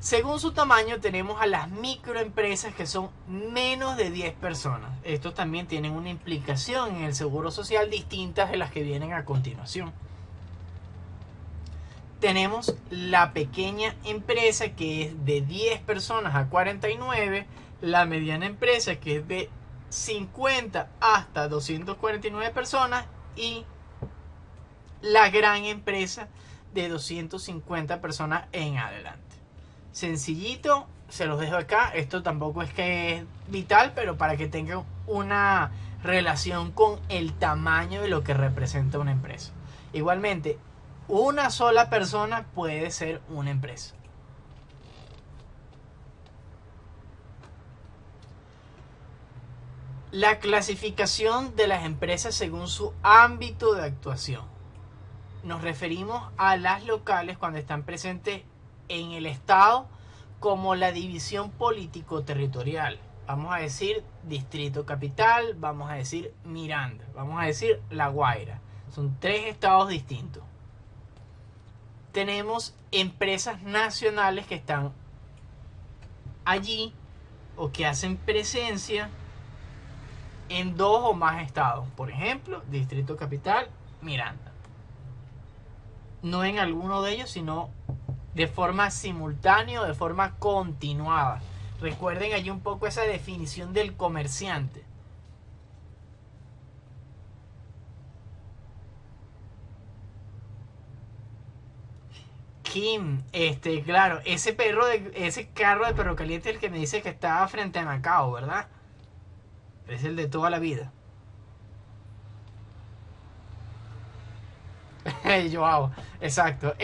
Según su tamaño tenemos a las microempresas, que son menos de 10 personas. Estos también tienen una implicación en el seguro social distintas de las que vienen a continuación. Tenemos la pequeña empresa, que es de 10 personas a 49, la mediana empresa, que es de 50 hasta 249 personas, y la gran empresa de 250 personas en adelante. Sencillito, se los dejo acá. Esto tampoco es que es vital, pero para que tengan una relación con el tamaño de lo que representa una empresa. Igualmente, una sola persona puede ser una empresa. La clasificación de las empresas según su ámbito de actuación. Nos referimos a las locales cuando están presentes en el estado como la división político-territorial. Vamos a decir Distrito Capital, vamos a decir Miranda, vamos a decir La Guaira. Son 3 estados distintos. Tenemos empresas nacionales que están allí o que hacen presencia en 2 o más estados. Por ejemplo, Distrito Capital, Miranda. No en alguno de ellos, sino de forma simultánea o de forma continuada. Recuerden allí un poco esa definición del comerciante. Kim, claro, ese carro de perro caliente es el que me dice que estaba frente a Macao, ¿verdad? Es el de toda la vida. Joao, exacto.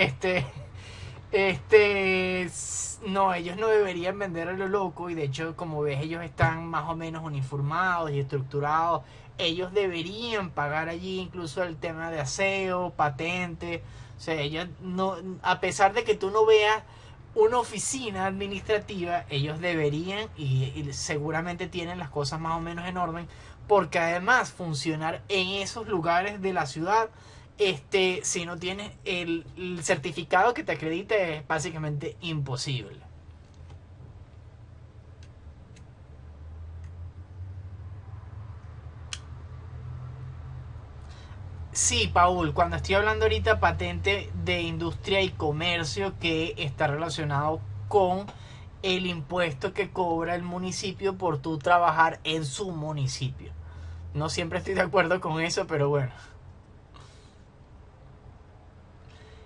No, ellos no deberían vender a lo loco y de hecho, como ves, ellos están más o menos uniformados y estructurados. Ellos deberían pagar allí incluso el tema de aseo, patente. O sea, ellos no, a pesar de que tú no veas una oficina administrativa, ellos deberían y seguramente tienen las cosas más o menos en orden, porque además funcionar en esos lugares de la ciudad, si no tienes el certificado que te acredite, es básicamente imposible. Sí, Paul, cuando estoy hablando ahorita patente de industria y comercio que está relacionado con el impuesto que cobra el municipio por tú trabajar en su municipio. No siempre estoy de acuerdo con eso, pero bueno.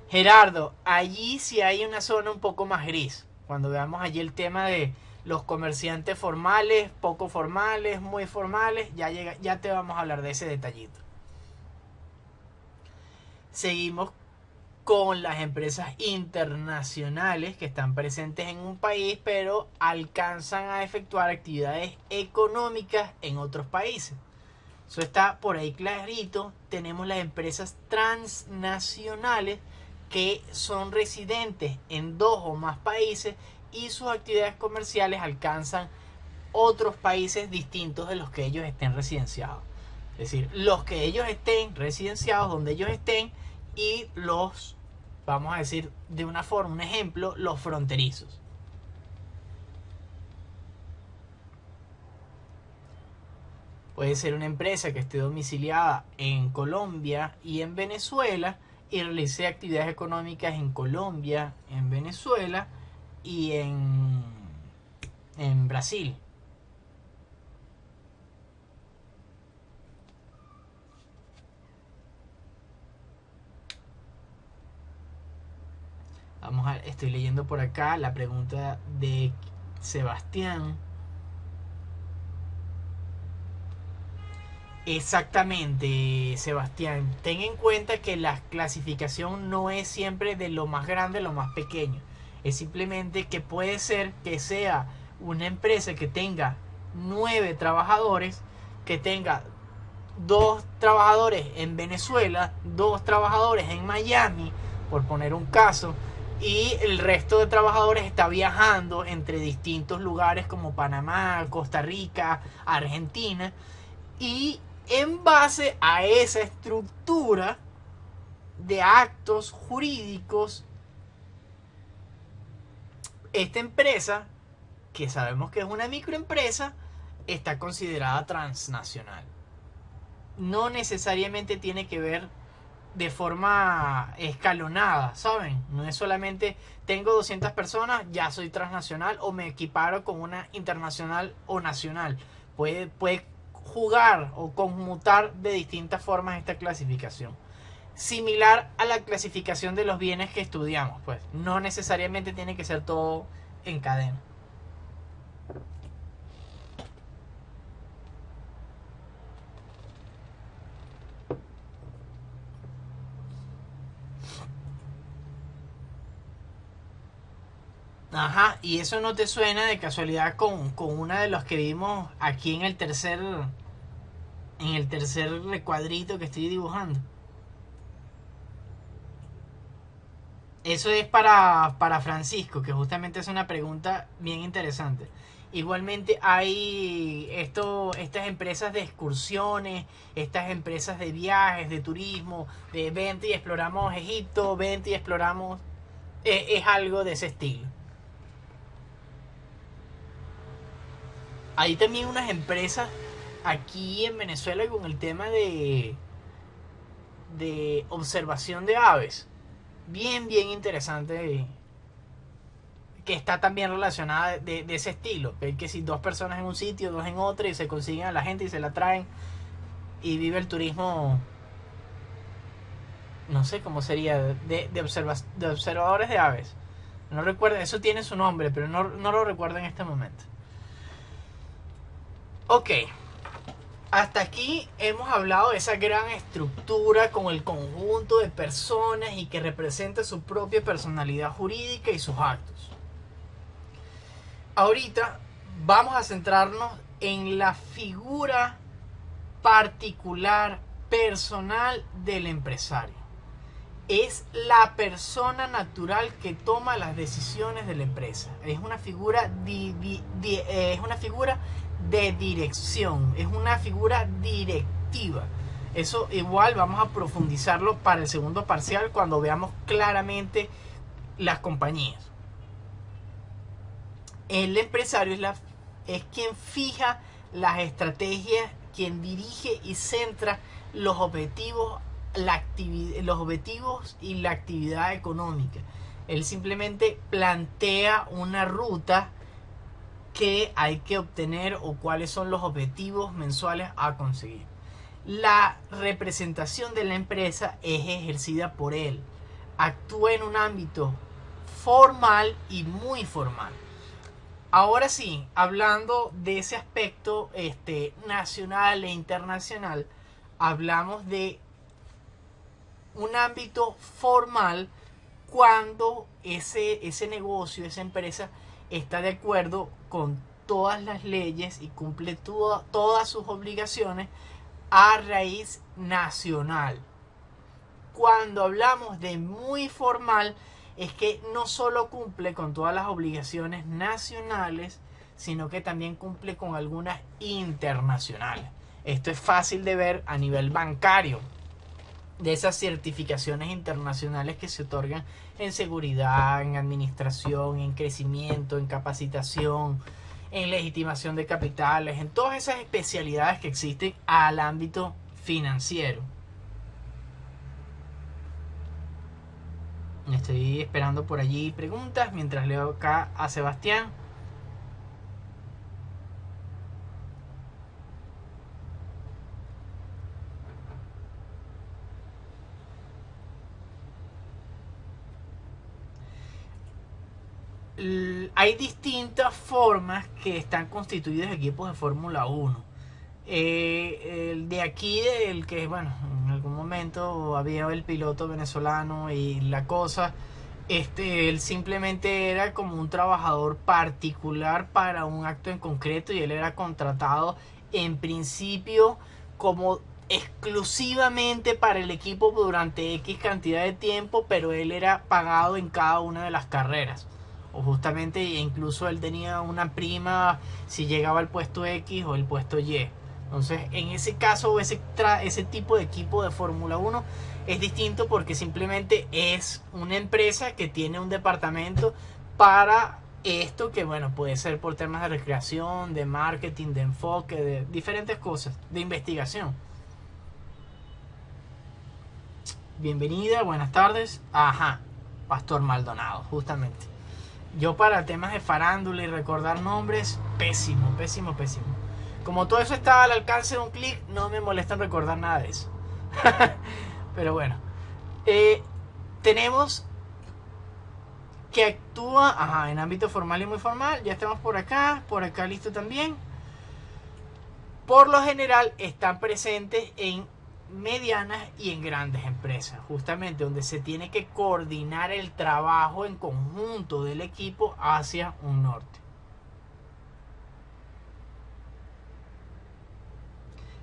Gerardo, allí sí hay una zona un poco más gris. Cuando veamos allí el tema de los comerciantes formales, poco formales, muy formales, ya te vamos a hablar de ese detallito. Seguimos con las empresas internacionales que están presentes en un país pero alcanzan a efectuar actividades económicas en otros países. Eso está por ahí clarito. Tenemos las empresas transnacionales que son residentes en 2 o más países y sus actividades comerciales alcanzan otros países distintos de los que ellos estén residenciados. Es decir, los que ellos estén residenciados donde ellos estén y los, vamos a decir de una forma, un ejemplo, los fronterizos. Puede ser una empresa que esté domiciliada en Colombia y en Venezuela y realice actividades económicas en Colombia, en Venezuela y en Brasil. Estoy leyendo por acá la pregunta de Sebastián. Exactamente, Sebastián. Ten en cuenta que la clasificación no es siempre de lo más grande a lo más pequeño. Es simplemente que puede ser que sea una empresa que tenga 9 trabajadores, que tenga 2 trabajadores en Venezuela, 2 trabajadores en Miami, por poner un caso, y el resto de trabajadores está viajando entre distintos lugares como Panamá, Costa Rica, Argentina, y en base a esa estructura de actos jurídicos, esta empresa, que sabemos que es una microempresa, está considerada transnacional. No necesariamente tiene que ver de forma escalonada, ¿saben? No es solamente tengo 200 personas, ya soy transnacional o me equiparo con una internacional o nacional. Puede jugar o conmutar de distintas formas esta clasificación. Similar a la clasificación de los bienes que estudiamos, pues no necesariamente tiene que ser todo en cadena. Ajá, y eso no te suena de casualidad con una de los que vimos aquí en el tercer en el tercer recuadrito que estoy dibujando. Eso es para Francisco, que justamente es una pregunta bien interesante. Igualmente hay estas empresas de excursiones, estas empresas de viajes, de turismo, de vente y exploramos Egipto, vente y exploramos... es algo de ese estilo. Hay también unas empresas aquí en Venezuela con el tema de observación de aves. Bien, bien interesante, que está también relacionada de ese estilo. Que si dos personas en un sitio, dos en otro, y se consiguen a la gente y se la traen y vive el turismo, no sé cómo sería, de observadores de aves. No recuerdo, eso tiene su nombre, pero no lo recuerdo en este momento. Ok, hasta aquí hemos hablado de esa gran estructura con el conjunto de personas y que representa su propia personalidad jurídica y sus actos. Ahorita vamos a centrarnos en la figura particular, personal del empresario. Es la persona natural que toma las decisiones de la empresa. Es una figura es una figura de dirección, es una figura directiva. Eso igual vamos a profundizarlo para el segundo parcial cuando veamos claramente las compañías. El empresario es quien fija las estrategias, quien dirige y centra los objetivos, los objetivos y la actividad económica. Él simplemente plantea una ruta que hay que obtener o cuáles son los objetivos mensuales a conseguir. La representación de la empresa es ejercida por él. Actúa en un ámbito formal y muy formal. Ahora sí, hablando de ese aspecto nacional e internacional, hablamos de un ámbito formal cuando ese negocio, esa empresa está de acuerdo con todas las leyes y cumple todas sus obligaciones a raíz nacional. Cuando hablamos de muy formal, es que no solo cumple con todas las obligaciones nacionales, sino que también cumple con algunas internacionales. Esto es fácil de ver a nivel bancario, de esas certificaciones internacionales que se otorgan en seguridad, en administración, en crecimiento, en capacitación, en legitimación de capitales, en todas esas especialidades que existen al ámbito financiero. Estoy esperando por allí preguntas mientras leo acá a Sebastián. Hay distintas formas que están constituidos equipos de Fórmula 1. El de aquí, el que, bueno, en algún momento había el piloto venezolano y la cosa, él simplemente era como un trabajador particular para un acto en concreto y él era contratado en principio como exclusivamente para el equipo durante X cantidad de tiempo, pero él era pagado en cada una de las carreras. O justamente incluso él tenía una prima si llegaba al puesto X o el puesto Y. Entonces, en ese caso, ese tipo de equipo de Fórmula 1 es distinto porque simplemente es una empresa que tiene un departamento para esto, que bueno, puede ser por temas de recreación, de marketing, de enfoque, de diferentes cosas, de investigación. Bienvenida, buenas tardes. Ajá, Pastor Maldonado, justamente. Yo para temas de farándula y recordar nombres, pésimo, pésimo, pésimo. Como todo eso está al alcance de un clic, no me molesta en recordar nada de eso. Pero bueno, tenemos que actúa en ámbito formal y muy formal. Ya estamos por acá listo también. Por lo general están presentes en medianas y en grandes empresas, justamente donde se tiene que coordinar el trabajo en conjunto del equipo hacia un norte.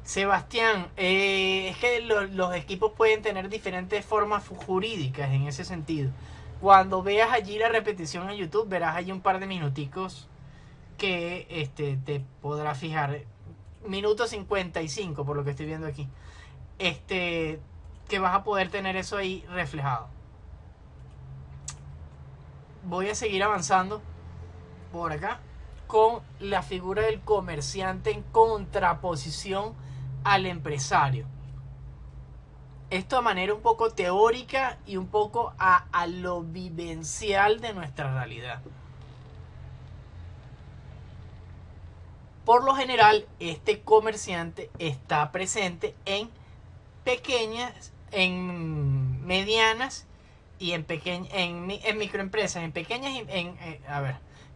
Sebastián, es que los equipos pueden tener diferentes formas jurídicas en ese sentido. Cuando veas allí la repetición en YouTube, verás allí un par de minuticos que te podrás fijar. Minuto 55 por lo que estoy viendo aquí. Que vas a poder tener eso ahí reflejado. Voy a seguir avanzando por acá con la figura del comerciante en contraposición al empresario. Esto de manera un poco teórica y un poco a lo vivencial de nuestra realidad. Por lo general, este comerciante está presente en pequeñas, en medianas y en microempresas, en pequeñas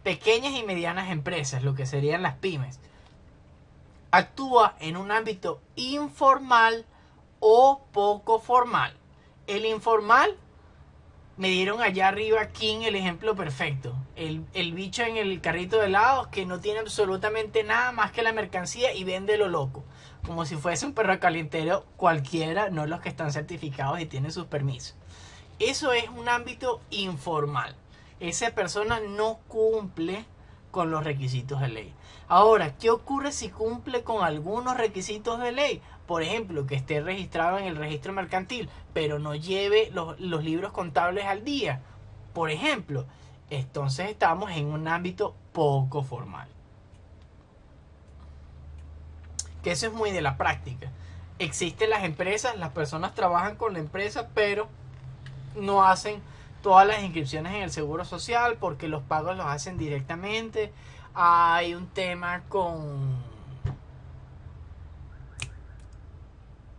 pequeñas y medianas empresas, lo que serían las pymes. Actúa en un ámbito informal o poco formal. El informal, me dieron allá arriba King el ejemplo perfecto. El bicho en el carrito de helados que no tiene absolutamente nada más que la mercancía y vende lo loco. Como si fuese un perro calientero cualquiera, no los que están certificados y tienen sus permisos. Eso es un ámbito informal. Esa persona no cumple con los requisitos de ley. Ahora, ¿qué ocurre si cumple con algunos requisitos de ley? Por ejemplo, que esté registrado en el registro mercantil, pero no lleve los libros contables al día. Por ejemplo, entonces estamos en un ámbito poco formal. Que eso es muy de la práctica. Existen las empresas, las personas trabajan con la empresa, pero no hacen todas las inscripciones en el seguro social porque los pagos los hacen directamente. Hay un tema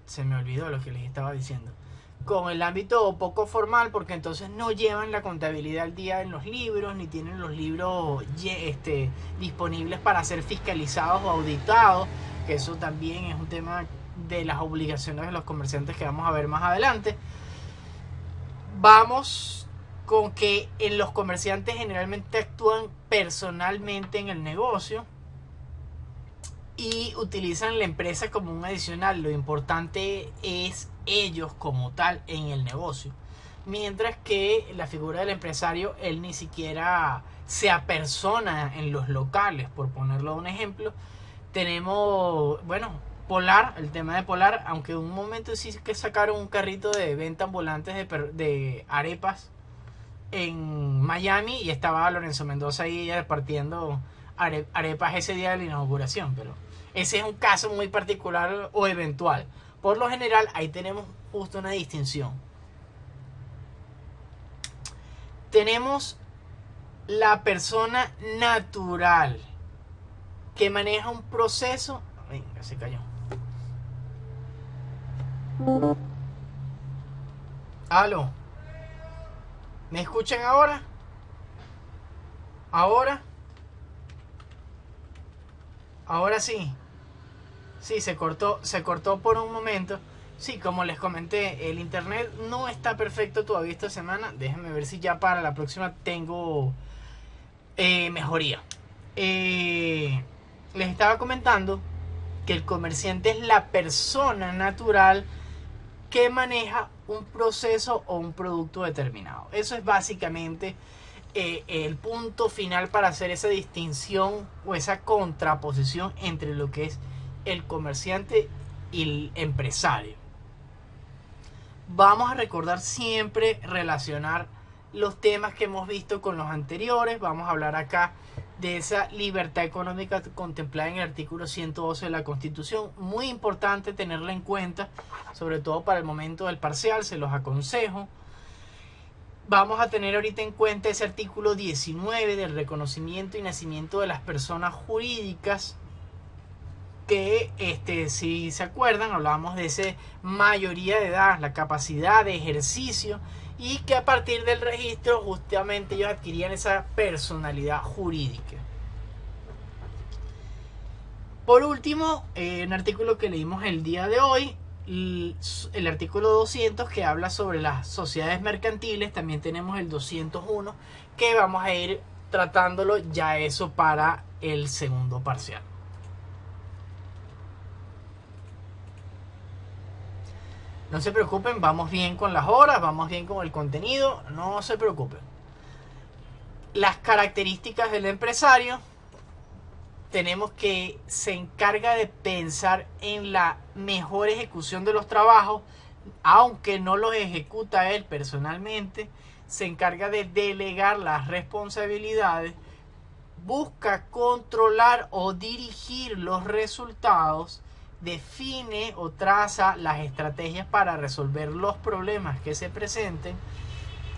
se me olvidó lo que les estaba diciendo, con el ámbito poco formal, porque entonces no llevan la contabilidad al día en los libros, ni tienen los libros disponibles para ser fiscalizados o auditados, que eso también es un tema de las obligaciones de los comerciantes que vamos a ver más adelante. Vamos con que los comerciantes generalmente actúan personalmente en el negocio y utilizan la empresa como un adicional. Lo importante es ellos como tal en el negocio. Mientras que la figura del empresario, él ni siquiera se apersona en los locales, por ponerlo un ejemplo. Tenemos, bueno, Polar, el tema de Polar, aunque en un momento sí que sacaron un carrito de venta ambulantes de arepas en Miami y estaba Lorenzo Mendoza ahí repartiendo arepas ese día de la inauguración, pero ese es un caso muy particular o eventual. Por lo general, ahí tenemos justo una distinción. Tenemos la persona natural que maneja un proceso. Venga, se cayó. Aló. ¿Me escuchan ahora? ¿Ahora? Ahora sí. Sí, se cortó por un momento. Sí, como les comenté, el internet no está perfecto todavía esta semana. Déjenme ver si ya para la próxima tengo mejoría. Les estaba comentando que el comerciante es la persona natural que maneja un proceso o un producto determinado. Eso es básicamente el punto final para hacer esa distinción o esa contraposición entre lo que es el comerciante y el empresario. Vamos a recordar siempre relacionar los temas que hemos visto con los anteriores. Vamos a hablar acá de esa libertad económica contemplada en el artículo 112 de la Constitución. Muy importante tenerla en cuenta, sobre todo para el momento del parcial, se los aconsejo. Vamos a tener ahorita en cuenta ese artículo 19 del reconocimiento y nacimiento de las personas jurídicas, que si se acuerdan, hablábamos de esa mayoría de edad, la capacidad de ejercicio, y que a partir del registro justamente ellos adquirían esa personalidad jurídica. Por último, un artículo que leímos el día de hoy, el artículo 200, que habla sobre las sociedades mercantiles. También tenemos el 201, que vamos a ir tratándolo ya eso para el segundo parcial. No se preocupen, vamos bien con las horas, vamos bien con el contenido, no se preocupen. Las características del empresario, tenemos que se encarga de pensar en la mejor ejecución de los trabajos, aunque no los ejecuta él personalmente, se encarga de delegar las responsabilidades, busca controlar o dirigir los resultados, define o traza las estrategias para resolver los problemas que se presenten.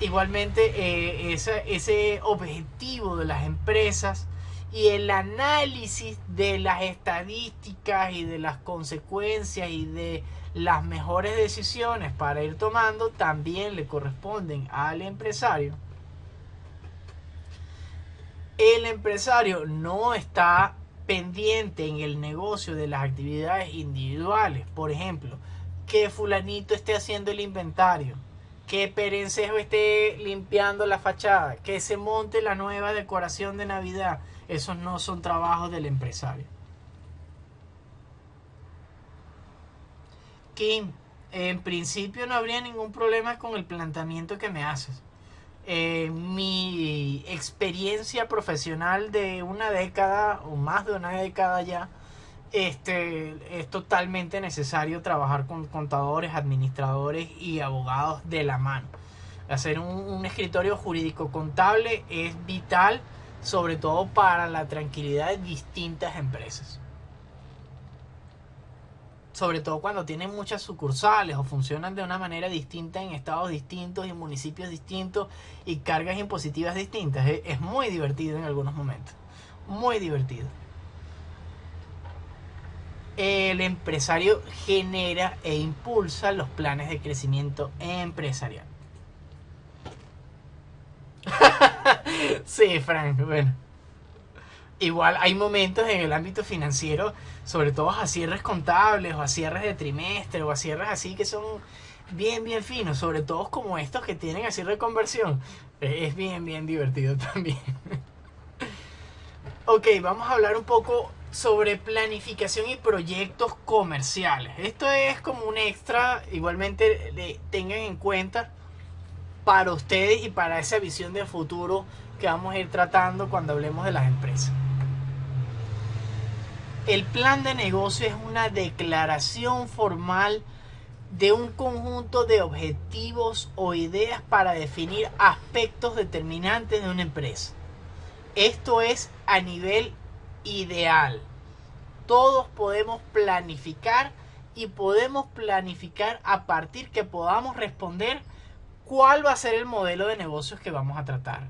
Igualmente, ese objetivo de las empresas y el análisis de las estadísticas y de las consecuencias y de las mejores decisiones para ir tomando también le corresponden al empresario. El empresario no está pendiente en el negocio de las actividades individuales. Por ejemplo, que fulanito esté haciendo el inventario, que Perencejo esté limpiando la fachada, que se monte la nueva decoración de Navidad. Esos no son trabajos del empresario. Kim, en principio no habría ningún problema con el planteamiento que me haces. Mi experiencia profesional de una década o más de una década ya, es totalmente necesario trabajar con contadores, administradores y abogados de la mano. Hacer un escritorio jurídico contable es vital, sobre todo para la tranquilidad de distintas empresas. Sobre todo cuando tienen muchas sucursales o funcionan de una manera distinta en estados distintos y municipios distintos y cargas impositivas distintas. Es muy divertido en algunos momentos. Muy divertido. El empresario genera e impulsa los planes de crecimiento empresarial. Sí, Frank, bueno. Igual hay momentos en el ámbito financiero, sobre todo a cierres contables o a cierres de trimestre o a cierres así que son bien finos, sobre todo como estos que tienen así reconversión. Es bien divertido también. Ok, vamos a hablar un poco sobre planificación y proyectos comerciales. Esto es como un extra, igualmente tengan en cuenta para ustedes y para esa visión de futuro que vamos a ir tratando cuando hablemos de las empresas. El plan de negocio es una declaración formal de un conjunto de objetivos o ideas para definir aspectos determinantes de una empresa. Esto es a nivel ideal. Todos podemos planificar y podemos planificar a partir que podamos responder cuál va a ser el modelo de negocios que vamos a tratar.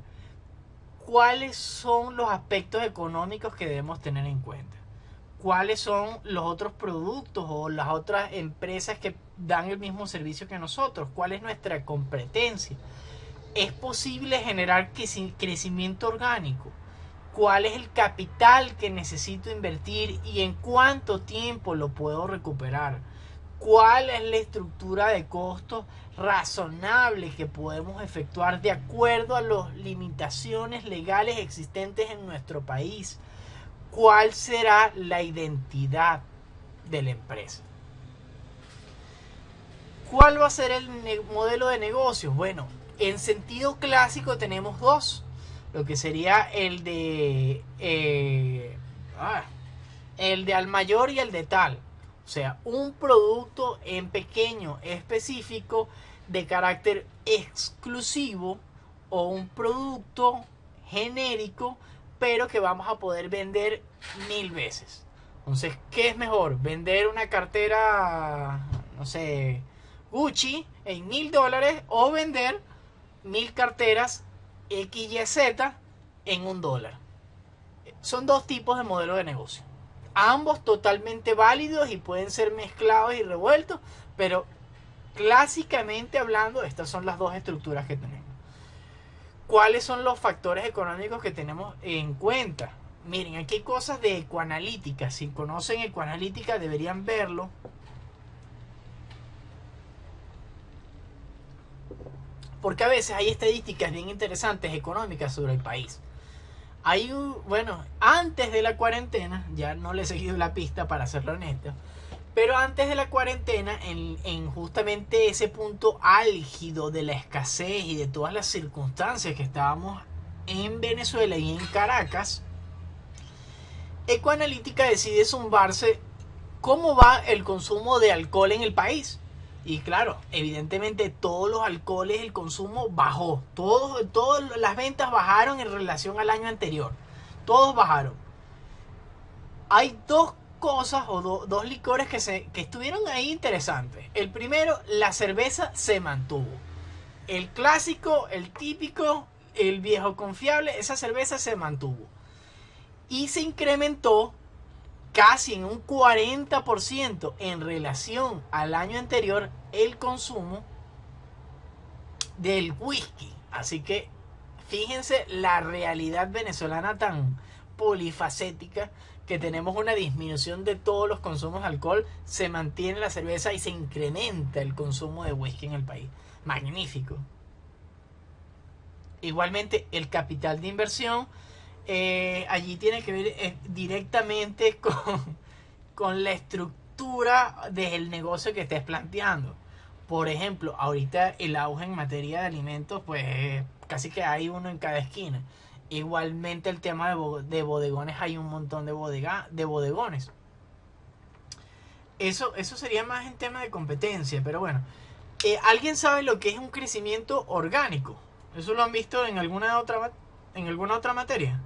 ¿Cuáles son los aspectos económicos que debemos tener en cuenta? ¿Cuáles son los otros productos o las otras empresas que dan el mismo servicio que nosotros? ¿Cuál es nuestra competencia? ¿Es posible generar crecimiento orgánico? ¿Cuál es el capital que necesito invertir y en cuánto tiempo lo puedo recuperar? ¿Cuál es la estructura de costos razonable que podemos efectuar de acuerdo a las limitaciones legales existentes en nuestro país? ¿Cuál será la identidad de la empresa? ¿Cuál va a ser el modelo de negocios? Bueno, en sentido clásico tenemos dos. Lo que sería el de al mayor y el de tal. O sea, un producto en pequeño específico de carácter exclusivo o un producto genérico pero que vamos a poder vender 1000 veces. Entonces, ¿qué es mejor? Vender una cartera, no sé, Gucci en $1000 o vender 1000 carteras XYZ en $1. Son dos tipos de modelo de negocio. Ambos totalmente válidos y pueden ser mezclados y revueltos, pero clásicamente hablando, estas son las dos estructuras que tenemos. ¿Cuáles son los factores económicos que tenemos en cuenta? Miren, aquí hay cosas de ecoanalítica. Si conocen ecoanalítica deberían verlo. Porque a veces hay estadísticas bien interesantes económicas sobre el país. Bueno, antes de la cuarentena, ya no le he seguido la pista para serlo honesto, Pero antes de la cuarentena, en justamente ese punto álgido de la escasez y de todas las circunstancias que estábamos en Venezuela y en Caracas, Ecoanalítica decide zumbarse cómo va el consumo de alcohol en el país. Y claro, evidentemente todos los alcoholes, el consumo bajó. Todas las ventas bajaron en relación al año anterior. Todos bajaron. Hay dos cosas o dos licores que estuvieron ahí interesantes. El primero, la cerveza se mantuvo. El clásico, el típico, el viejo confiable, esa cerveza se mantuvo. Y se incrementó casi en un 40% en relación al año anterior el consumo del whisky. Así que fíjense la realidad venezolana tan polifacética, que tenemos una disminución de todos los consumos de alcohol, se mantiene la cerveza y se incrementa el consumo de whisky en el país. Magnífico. Igualmente el capital de inversión allí tiene que ver directamente con la estructura del negocio que estés planteando. Por ejemplo, ahorita el auge en materia de alimentos, pues casi que hay uno en cada esquina. Igualmente el tema de bodegones, hay un montón de bodegones. Eso sería más en tema de competencia, pero bueno. ¿Alguien sabe lo que es un crecimiento orgánico? ¿Eso lo han visto en alguna otra materia?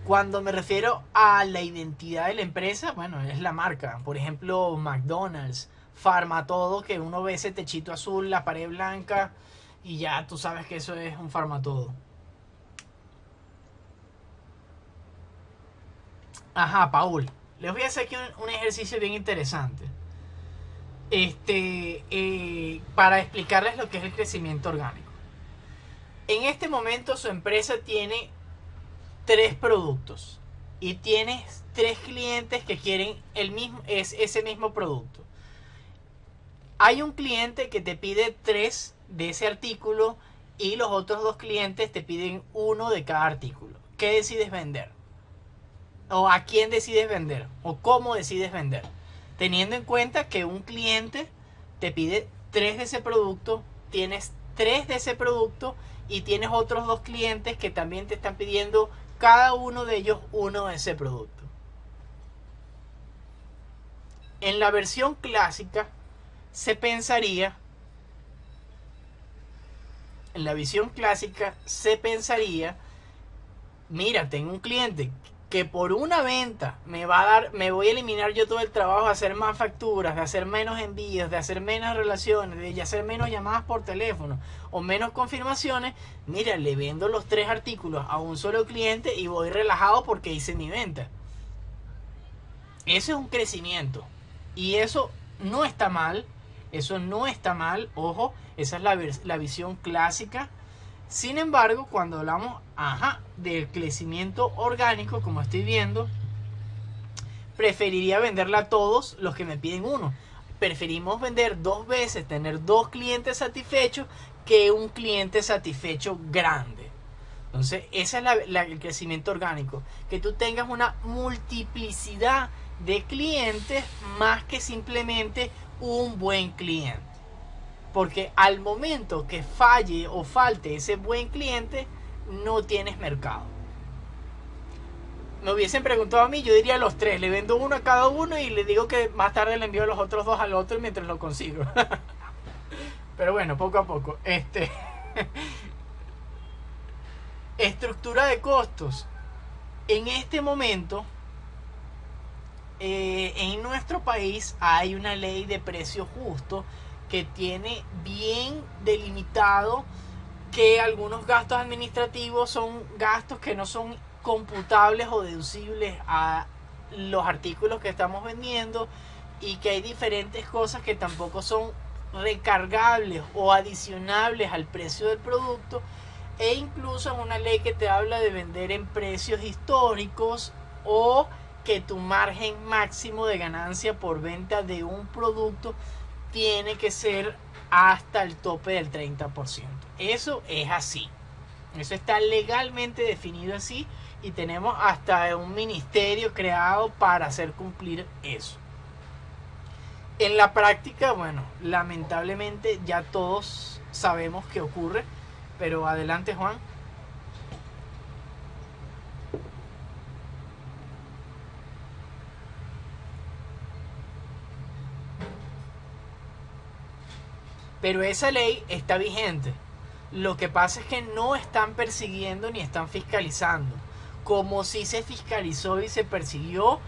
Cuando me refiero a la identidad de la empresa, bueno, es la marca. Por ejemplo, McDonald's, Farmatodo, que uno ve ese techito azul, la pared blanca, y ya tú sabes que eso es un Farmatodo. Ajá, Paul. Les voy a hacer aquí un ejercicio bien interesante. Para explicarles lo que es el crecimiento orgánico. En este momento su empresa tiene 3 productos y tienes 3 clientes que quieren ese mismo producto. Hay un cliente que te pide 3 de ese artículo y los otros 2 clientes te piden 1 de cada artículo. ¿Qué decides vender? ¿O a quién decides vender? ¿O cómo decides vender? Teniendo en cuenta que un cliente te pide 3 de ese producto, tienes 3 de ese producto y tienes otros 2 clientes que también te están pidiendo cada uno de ellos 1 de ese producto. En la versión clásica se pensaría, mira, tengo un cliente que por una venta me voy a eliminar yo todo el trabajo de hacer más facturas, de hacer menos envíos, de hacer menos relaciones, de hacer menos llamadas por teléfono o menos confirmaciones. Mira, le vendo los 3 artículos a un solo cliente y voy relajado porque hice mi venta. Eso es un crecimiento y eso no está mal. Ojo, esa es la visión clásica. Sin embargo, cuando hablamos del crecimiento orgánico, como estoy viendo, preferiría venderla a todos los que me piden 1. Preferimos vender 2 veces, tener 2 clientes satisfechos que un cliente satisfecho grande. Entonces, ese es el crecimiento orgánico. Que tú tengas una multiplicidad de clientes más que simplemente un buen cliente. Porque al momento que falle o falte ese buen cliente, no tienes mercado. Me hubiesen preguntado a mí, yo diría los 3. Le vendo 1 a cada uno y le digo que más tarde le envío los otros 2 al otro mientras lo consigo. Pero bueno, poco a poco. Estructura de costos. En este momento, en nuestro país hay una ley de precio justo que tiene bien delimitado que algunos gastos administrativos son gastos que no son computables o deducibles a los artículos que estamos vendiendo, y que hay diferentes cosas que tampoco son recargables o adicionables al precio del producto, e incluso es una ley que te habla de vender en precios históricos, o que tu margen máximo de ganancia por venta de un producto tiene que ser hasta el tope del 30%. Eso es así. Eso está legalmente definido así, y tenemos hasta un ministerio creado para hacer cumplir eso. En la práctica, bueno, lamentablemente ya todos sabemos qué ocurre, pero adelante, Juan. Pero esa ley está vigente. Lo que pasa es que no están persiguiendo ni están fiscalizando. Como si se fiscalizó y se persiguió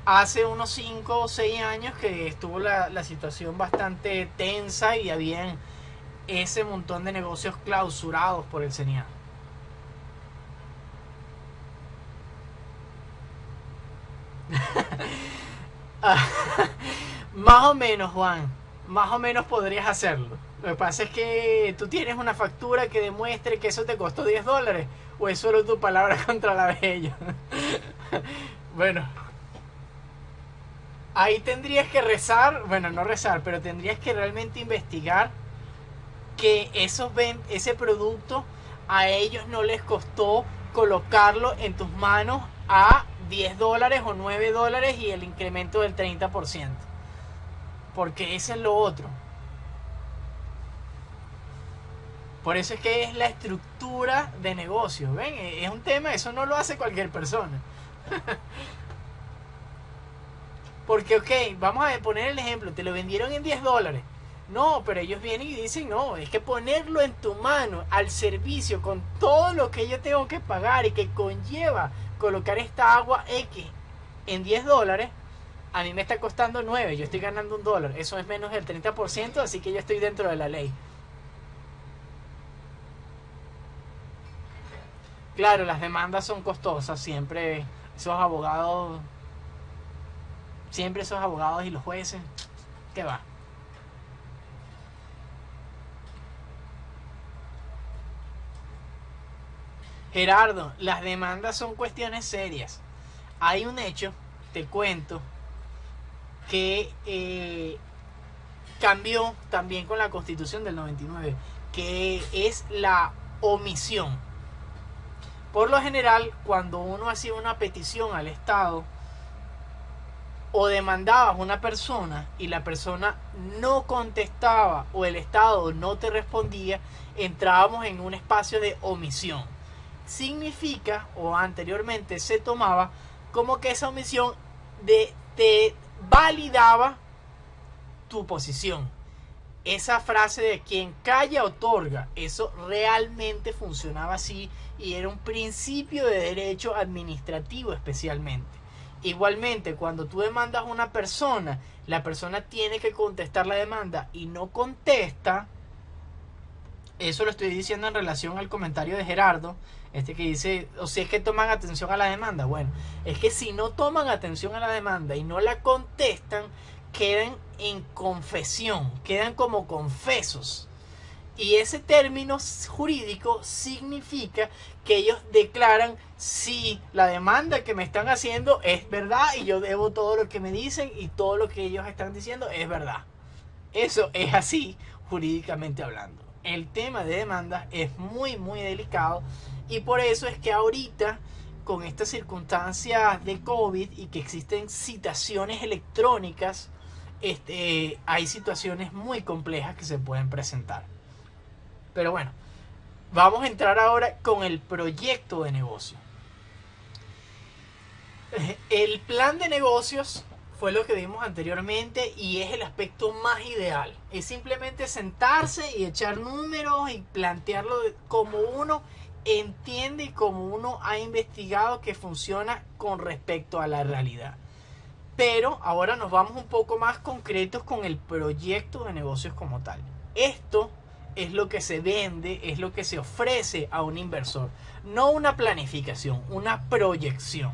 hace unos 5 o 6 años que estuvo la situación bastante tensa y habían ese montón de negocios clausurados por el CENIAT. Más o menos, Juan. Más o menos podrías hacerlo. Lo que pasa es que tú tienes una factura que demuestre que eso te costó $10. O es solo tu palabra contra la de ellos. Bueno, ahí tendrías que rezar. Bueno, no rezar, pero tendrías que realmente investigar que ese producto a ellos no les costó colocarlo en tus manos a $10 o $9 y el incremento del 30%. Porque ese es lo otro. Por eso es que es la estructura de negocio. ¿Ven? Es un tema, eso no lo hace cualquier persona. Porque, ok, vamos a poner el ejemplo, te lo vendieron en $10. No, pero ellos vienen y dicen, no, es que ponerlo en tu mano al servicio con todo lo que yo tengo que pagar y que conlleva colocar esta agua X en $10, a mí me está costando 9, yo estoy ganando $1. Eso es menos del 30%, así que yo estoy dentro de la ley. Claro, las demandas son costosas, siempre esos abogados y los jueces, ¿qué va? Gerardo, las demandas son cuestiones serias. Hay un hecho, te cuento, que cambió también con la Constitución del 99, que es la omisión. Por lo general, cuando uno hacía una petición al Estado o demandabas a una persona y la persona no contestaba o el Estado no te respondía, entrábamos en un espacio de omisión. Significa, o anteriormente se tomaba, como que esa omisión te validaba tu posición. Esa frase de quien calla otorga, eso realmente funcionaba así y era un principio de derecho administrativo especialmente. Igualmente, cuando tú demandas a una persona, la persona tiene que contestar la demanda y no contesta. Eso lo estoy diciendo en relación al comentario de Gerardo, que dice, o si es que toman atención a la demanda. Bueno, es que si no toman atención a la demanda y no la contestan, quedan en confesión, quedan como confesos. Y ese término jurídico significa que ellos declaran si la demanda que me están haciendo es verdad y yo debo todo lo que me dicen y todo lo que ellos están diciendo es verdad. Eso es así jurídicamente hablando. El tema de demandas es muy delicado y por eso es que ahorita con estas circunstancias de COVID y que existen citaciones electrónicas, hay situaciones muy complejas que se pueden presentar. Pero bueno, vamos a entrar ahora con el proyecto de negocio. El plan de negocios fue lo que vimos anteriormente y es el aspecto más ideal. Es simplemente sentarse y echar números y plantearlo como uno entiende y como uno ha investigado que funciona con respecto a la realidad. Pero ahora nos vamos un poco más concretos con el proyecto de negocios como tal. Esto es lo que se vende, es lo que se ofrece a un inversor. No una planificación, una proyección.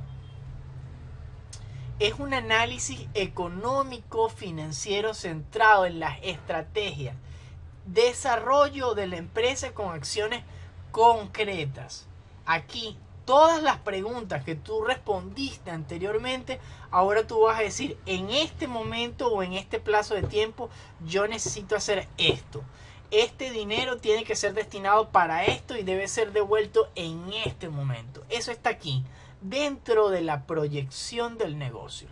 Es un análisis económico financiero centrado en las estrategias, desarrollo de la empresa con acciones concretas. Aquí todas las preguntas que tú respondiste anteriormente, ahora tú vas a decir, en este momento o en este plazo de tiempo, yo necesito hacer esto. Este dinero tiene que ser destinado para esto y debe ser devuelto en este momento. Eso está aquí. dentro de la proyección del negocio.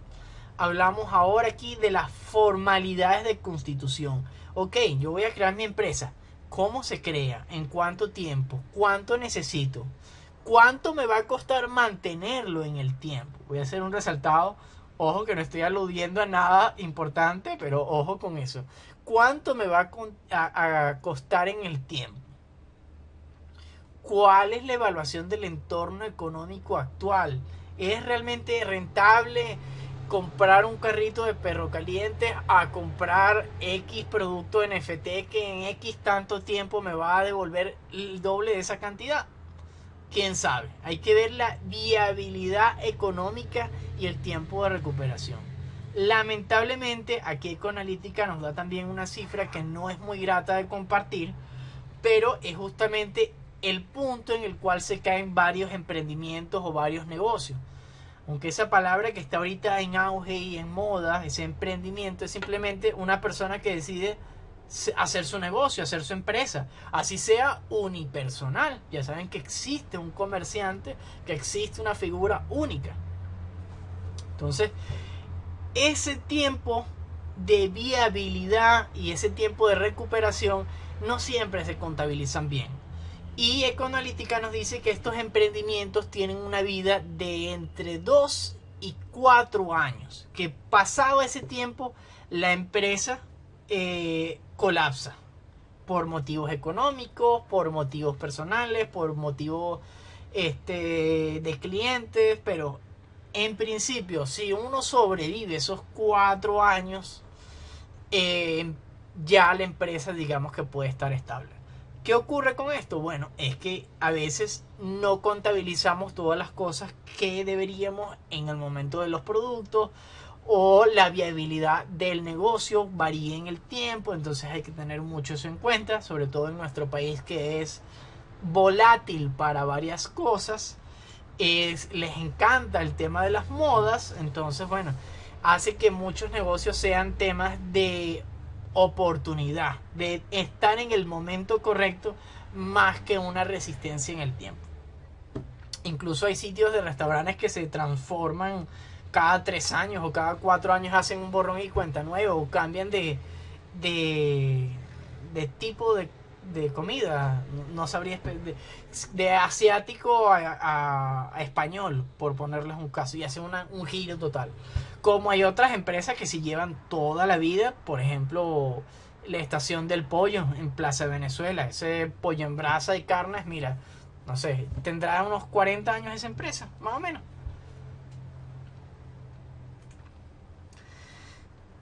Hablamos ahora aquí de las formalidades de constitución. Ok, yo voy a crear mi empresa. ¿Cómo se crea? ¿En cuánto tiempo? ¿Cuánto necesito? ¿Cuánto me va a costar mantenerlo en el tiempo? Voy a hacer un resaltado. Ojo que no estoy aludiendo a nada importante, pero ojo con eso. ¿Cuánto me va a costar en el tiempo? ¿Cuál es la evaluación del entorno económico actual? ¿Es realmente rentable comprar un carrito de perro caliente a comprar X producto NFT que en X tanto tiempo me va a devolver el doble de esa cantidad? ¿Quién sabe? Hay que ver la viabilidad económica y el tiempo de recuperación. Lamentablemente, aquí Ecoanalítica nos da también una cifra que no es muy grata de compartir, pero es justamente el punto en el cual se caen varios emprendimientos o varios negocios. Aunque esa palabra que está ahorita en auge y en moda, ese emprendimiento, es simplemente una persona que decide hacer su negocio, hacer su empresa, así sea unipersonal. Ya saben que existe un comerciante, que existe una figura única. Entonces, ese tiempo de viabilidad y ese tiempo de recuperación no siempre se contabilizan bien. Y Ecoanalítica nos dice que estos emprendimientos tienen una vida de entre 2 y 4 años. Que pasado ese tiempo, la empresa colapsa. Por motivos económicos, por motivos personales, por motivos de clientes. Pero en principio, si uno sobrevive esos 4 años, ya la empresa digamos que puede estar estable. ¿Qué ocurre con esto? Bueno, es que a veces no contabilizamos todas las cosas que deberíamos en el momento de los productos, o la viabilidad del negocio varía en el tiempo, entonces hay que tener mucho eso en cuenta, sobre todo en nuestro país que es volátil para varias cosas. Les encanta el tema de las modas, entonces bueno, hace que muchos negocios sean temas de oportunidad, de estar en el momento correcto más que una resistencia en el tiempo. Incluso hay sitios de restaurantes que se transforman cada 3 años o cada 4 años, hacen un borrón y cuenta nuevo o cambian de, de tipo de comida. No sabría de asiático a español, por ponerles un caso, y hacen un giro total. Como hay otras empresas que sí llevan toda la vida, por ejemplo, la estación del pollo en Plaza Venezuela, ese pollo en brasa y carnes, mira, no sé, tendrá unos 40 años esa empresa, más o menos.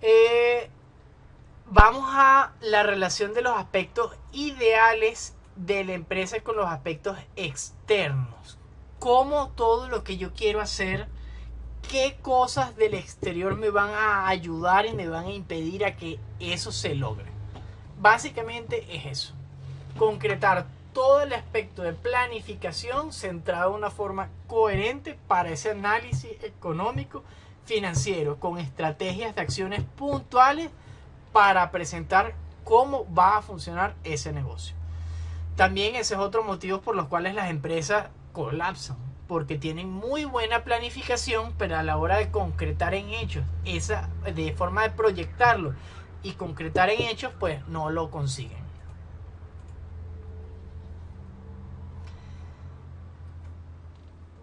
Eh, Vamos a la relación de los aspectos ideales de la empresa con los aspectos externos. Cómo todo lo que yo quiero hacer, qué cosas del exterior me van a ayudar y me van a impedir a que eso se logre. Básicamente es eso. Concretar todo el aspecto de planificación centrado de una forma coherente para ese análisis económico financiero con estrategias de acciones puntuales para presentar cómo va a funcionar ese negocio. También ese es otro motivo por los cuales las empresas colapsan, porque tienen muy buena planificación, pero a la hora de concretar en hechos, de forma de proyectarlo y concretar en hechos, pues no lo consiguen.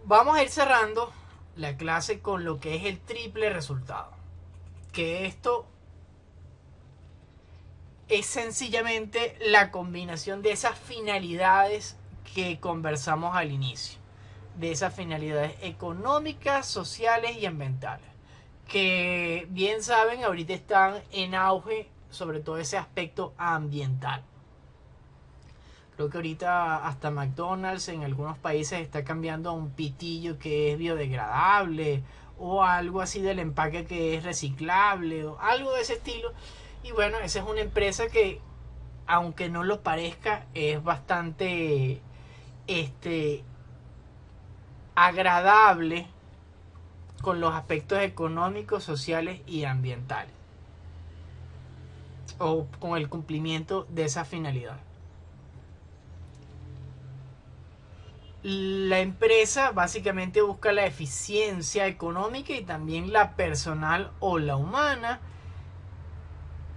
Vamos a ir cerrando la clase con lo que es el triple resultado. Que esto es sencillamente la combinación de esas finalidades que conversamos al inicio. De esas finalidades económicas, sociales y ambientales. Que bien saben, ahorita están en auge, sobre todo ese aspecto ambiental. Creo que ahorita hasta McDonald's en algunos países está cambiando a un pitillo que es biodegradable, o algo así del empaque que es reciclable, o algo de ese estilo. Y bueno, esa es una empresa que, aunque no lo parezca, es bastante agradable con los aspectos económicos, sociales y ambientales, o con el cumplimiento de esa finalidad. La empresa básicamente busca la eficiencia económica y también la personal o la humana.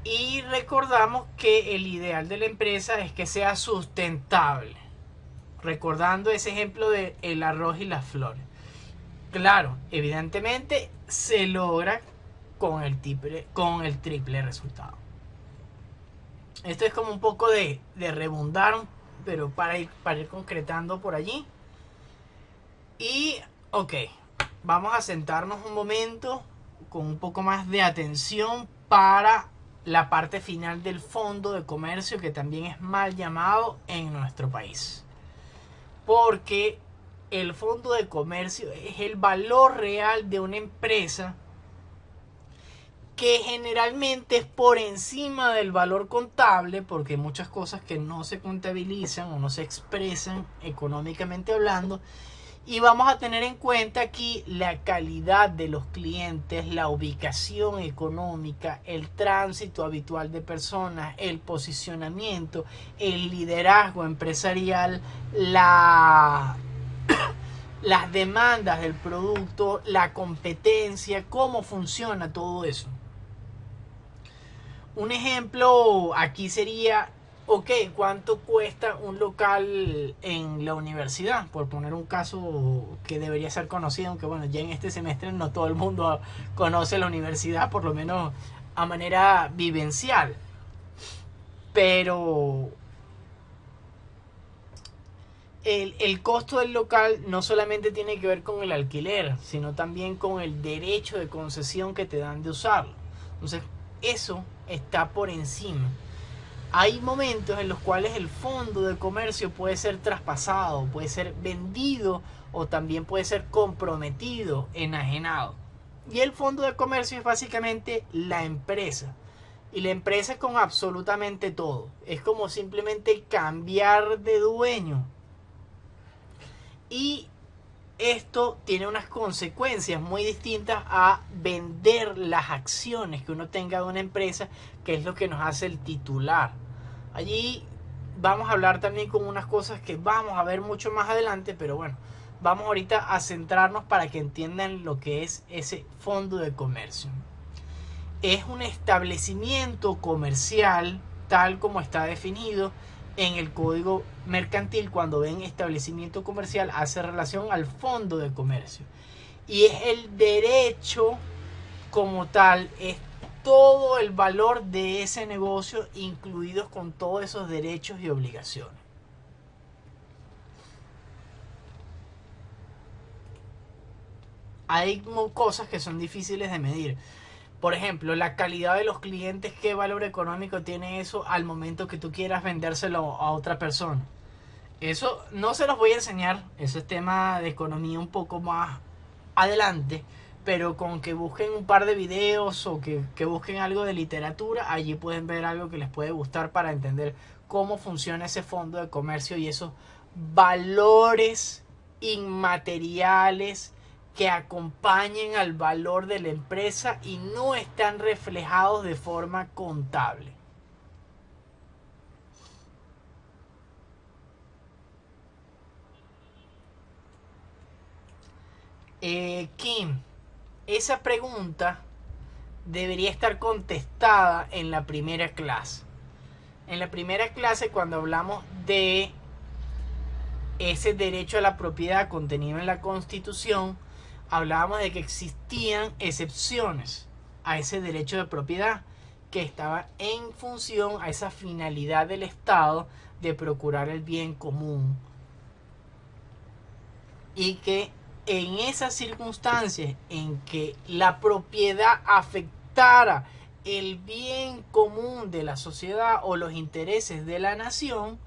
Y recordamos que el ideal de la empresa es que sea sustentable. Recordando ese ejemplo de el arroz y las flores. Claro, evidentemente se logra con el triple resultado. Esto es como un poco de rebundar, pero para ir concretando por allí. Y, ok, vamos a sentarnos un momento con un poco más de atención para la parte final del fondo de comercio, que también es mal llamado en nuestro país. Porque el fondo de comercio es el valor real de una empresa que generalmente es por encima del valor contable, porque hay muchas cosas que no se contabilizan o no se expresan económicamente hablando. Y vamos a tener en cuenta aquí la calidad de los clientes, la ubicación económica, el tránsito habitual de personas, el posicionamiento, el liderazgo empresarial, las demandas del producto, la competencia, cómo funciona todo eso. Un ejemplo aquí sería, ok, ¿cuánto cuesta un local en la universidad? Por poner un caso que debería ser conocido, aunque bueno, ya en este semestre no todo el mundo conoce la universidad, por lo menos a manera vivencial. Pero el costo del local no solamente tiene que ver con el alquiler, sino también con el derecho de concesión que te dan de usarlo. Entonces, eso está por encima. Hay momentos en los cuales el fondo de comercio puede ser traspasado, puede ser vendido o también puede ser comprometido, enajenado. Y el fondo de comercio es básicamente la empresa. Y la empresa es con absolutamente todo. Es como simplemente cambiar de dueño. Y esto tiene unas consecuencias muy distintas a vender las acciones que uno tenga de una empresa, que es lo que nos hace el titular. Allí vamos a hablar también con unas cosas que vamos a ver mucho más adelante, pero bueno, vamos ahorita a centrarnos para que entiendan lo que es ese fondo de comercio. Es un establecimiento comercial tal como está definido en el Código Mercantil. Cuando ven establecimiento comercial hace relación al fondo de comercio. Y es el derecho como tal, es todo el valor de ese negocio, incluidos con todos esos derechos y obligaciones. Hay cosas que son difíciles de medir. Por ejemplo, la calidad de los clientes, qué valor económico tiene eso al momento que tú quieras vendérselo a otra persona. Eso no se los voy a enseñar, eso es tema de economía un poco más adelante, pero con que busquen un par de videos o que busquen algo de literatura, allí pueden ver algo que les puede gustar para entender cómo funciona ese fondo de comercio y esos valores inmateriales que acompañen al valor de la empresa y no están reflejados de forma contable. Kim, esa pregunta debería estar contestada en la primera clase. En la primera clase, cuando hablamos de ese derecho a la propiedad contenido en la Constitución, hablábamos de que existían excepciones a ese derecho de propiedad que estaba en función a esa finalidad del Estado de procurar el bien común, y que en esas circunstancias en que la propiedad afectara el bien común de la sociedad o los intereses de la nación,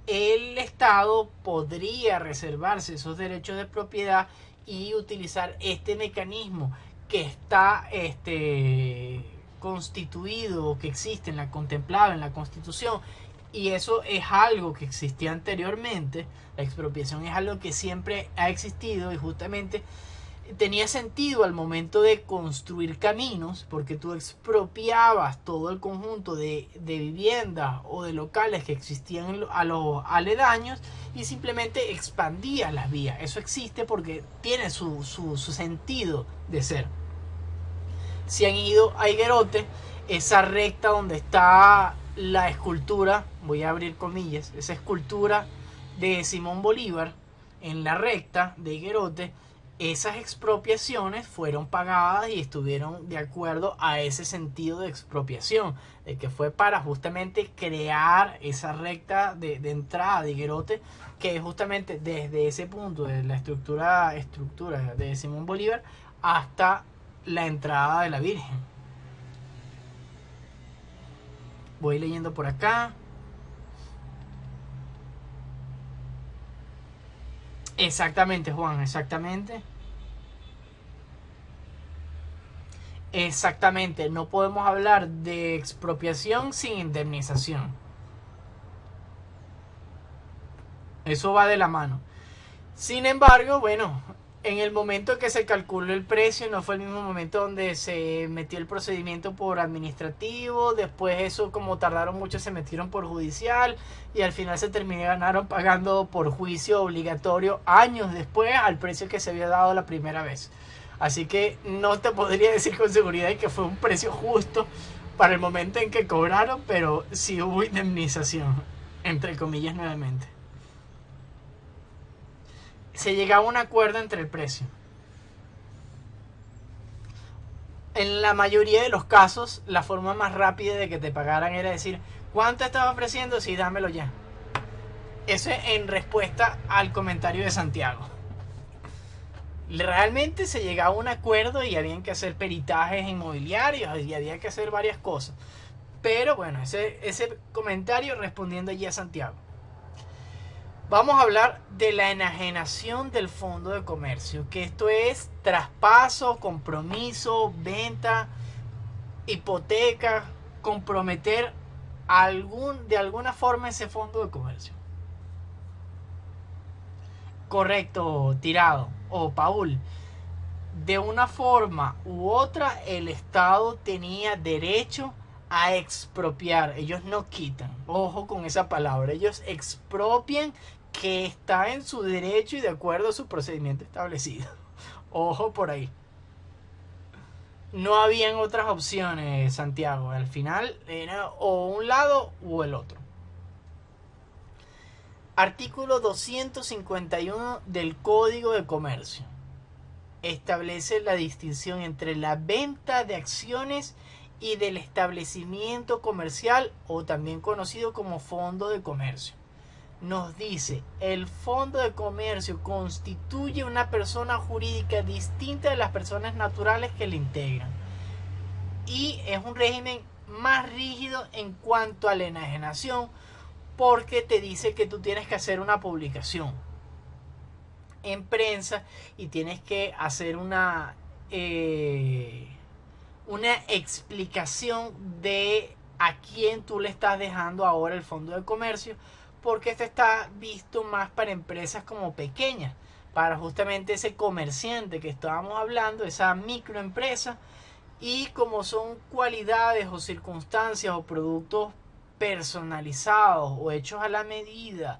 el Estado podría reservarse esos derechos de propiedad y utilizar este mecanismo que está constituido, que existe contemplado en la Constitución. Y eso es algo que existía anteriormente. La expropiación es algo que siempre ha existido y justamente tenía sentido al momento de construir caminos, porque tú expropiabas todo el conjunto de viviendas o de locales que existían a los aledaños y simplemente expandías las vías. Eso existe porque tiene su sentido de ser. Si han ido a Higuerote, esa recta donde está la escultura, voy a abrir comillas, esa escultura de Simón Bolívar en la recta de Higuerote, esas expropiaciones fueron pagadas y estuvieron de acuerdo a ese sentido de expropiación, de que fue para justamente crear esa recta de entrada de Higuerote, que justamente desde ese punto de la estructura de Simón Bolívar hasta la entrada de la Virgen. Voy leyendo por acá. Exactamente, Juan, exactamente. Exactamente, no podemos hablar de expropiación sin indemnización. Eso va de la mano. Sin embargo, bueno, en el momento que se calculó el precio, no fue el mismo momento donde se metió el procedimiento por administrativo, después eso, como tardaron mucho, se metieron por judicial y al final se terminaron pagando por juicio obligatorio años después al precio que se había dado la primera vez. Así que no te podría decir con seguridad que fue un precio justo para el momento en que cobraron, pero sí hubo indemnización, entre comillas nuevamente. Se llegaba a un acuerdo entre el precio. En la mayoría de los casos, la forma más rápida de que te pagaran era decir, ¿cuánto estaba ofreciendo? Sí, dámelo ya. Eso en respuesta al comentario de Santiago. Realmente se llegaba a un acuerdo y habían que hacer peritajes inmobiliarios y había que hacer varias cosas. Pero bueno, ese comentario respondiendo allí a Santiago. Vamos a hablar de la enajenación del fondo de comercio, que esto es traspaso, compromiso, venta, hipoteca, comprometer de alguna forma ese fondo de comercio. Correcto, Tirado o Paul. De una forma u otra, el Estado tenía derecho a expropiar. Ellos no quitan. Ojo con esa palabra. Ellos expropian, que está en su derecho y de acuerdo a su procedimiento establecido. Ojo por ahí. No habían otras opciones, Santiago. Al final era o un lado o el otro. Artículo 251 del Código de Comercio. Establece la distinción entre la venta de acciones y del establecimiento comercial, o también conocido como fondo de comercio. Nos dice, el fondo de comercio constituye una persona jurídica distinta de las personas naturales que le integran y es un régimen más rígido en cuanto a la enajenación, porque te dice que tú tienes que hacer una publicación en prensa y tienes que hacer una explicación de a quién tú le estás dejando ahora el fondo de comercio, porque este está visto más para empresas como pequeñas, para justamente ese comerciante que estábamos hablando, esa microempresa, y como son cualidades o circunstancias o productos personalizados o hechos a la medida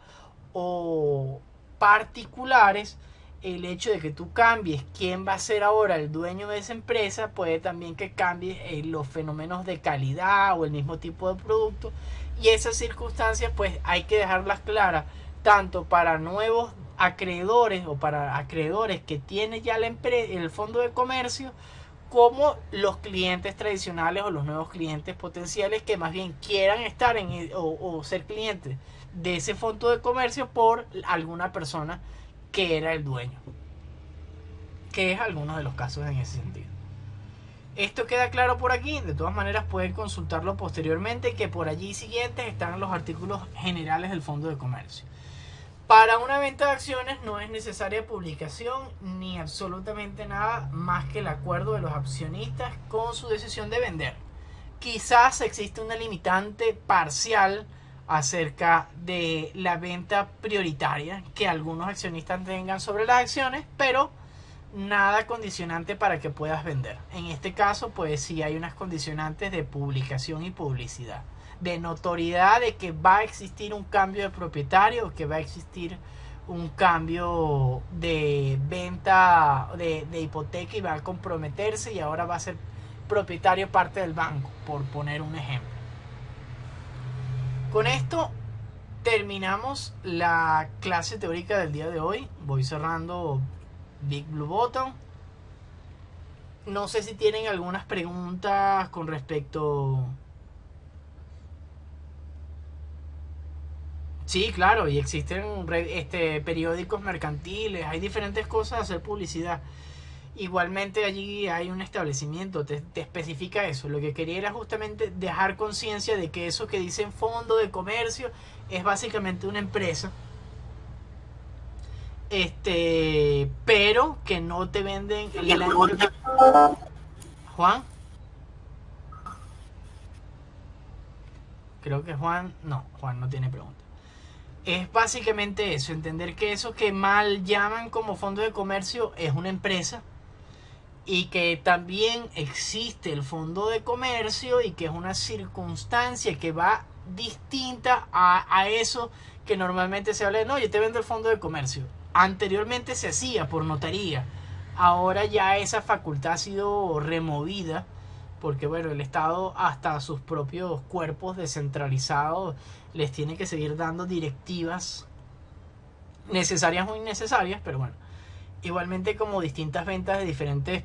o particulares, el hecho de que tú cambies quién va a ser ahora el dueño de esa empresa puede también que cambie los fenómenos de calidad o el mismo tipo de producto, y esas circunstancias pues hay que dejarlas claras tanto para nuevos acreedores o para acreedores que tiene ya el fondo de comercio, como los clientes tradicionales o los nuevos clientes potenciales que más bien quieran estar o ser clientes de ese fondo de comercio por alguna persona que era el dueño, que es algunos de los casos en ese sentido. Esto queda claro por aquí. De todas maneras pueden consultarlo posteriormente, que por allí siguientes están los artículos generales del fondo de comercio. Para una venta de acciones no es necesaria publicación ni absolutamente nada más que el acuerdo de los accionistas con su decisión de vender. Quizás existe una limitante parcial acerca de la venta prioritaria que algunos accionistas tengan sobre las acciones, pero nada condicionante para que puedas vender. En este caso, pues sí hay unas condicionantes de publicación y publicidad, de notoriedad de que va a existir un cambio de propietario, que va a existir un cambio de venta de hipoteca y va a comprometerse y ahora va a ser propietario parte del banco, por poner un ejemplo. Con esto terminamos la clase teórica del día de hoy. Voy cerrando Big Blue Button. No sé si tienen algunas preguntas con respecto. Sí, claro, y existen periódicos mercantiles, hay diferentes cosas a hacer publicidad. Igualmente allí hay un establecimiento, te especifica eso. Lo que quería era justamente dejar conciencia de que eso que dicen fondo de comercio es básicamente una empresa. Pero que no te venden Juan, creo que Juan no tiene pregunta. Es básicamente eso, entender que eso que mal llaman como fondo de comercio es una empresa y que también existe el fondo de comercio y que es una circunstancia que va distinta a eso que normalmente se habla de, no, yo te vendo el fondo de comercio. Anteriormente se hacía por notaría, ahora ya esa facultad ha sido removida porque bueno, el Estado hasta sus propios cuerpos descentralizados les tiene que seguir dando directivas necesarias o innecesarias, pero bueno, igualmente como distintas ventas de diferentes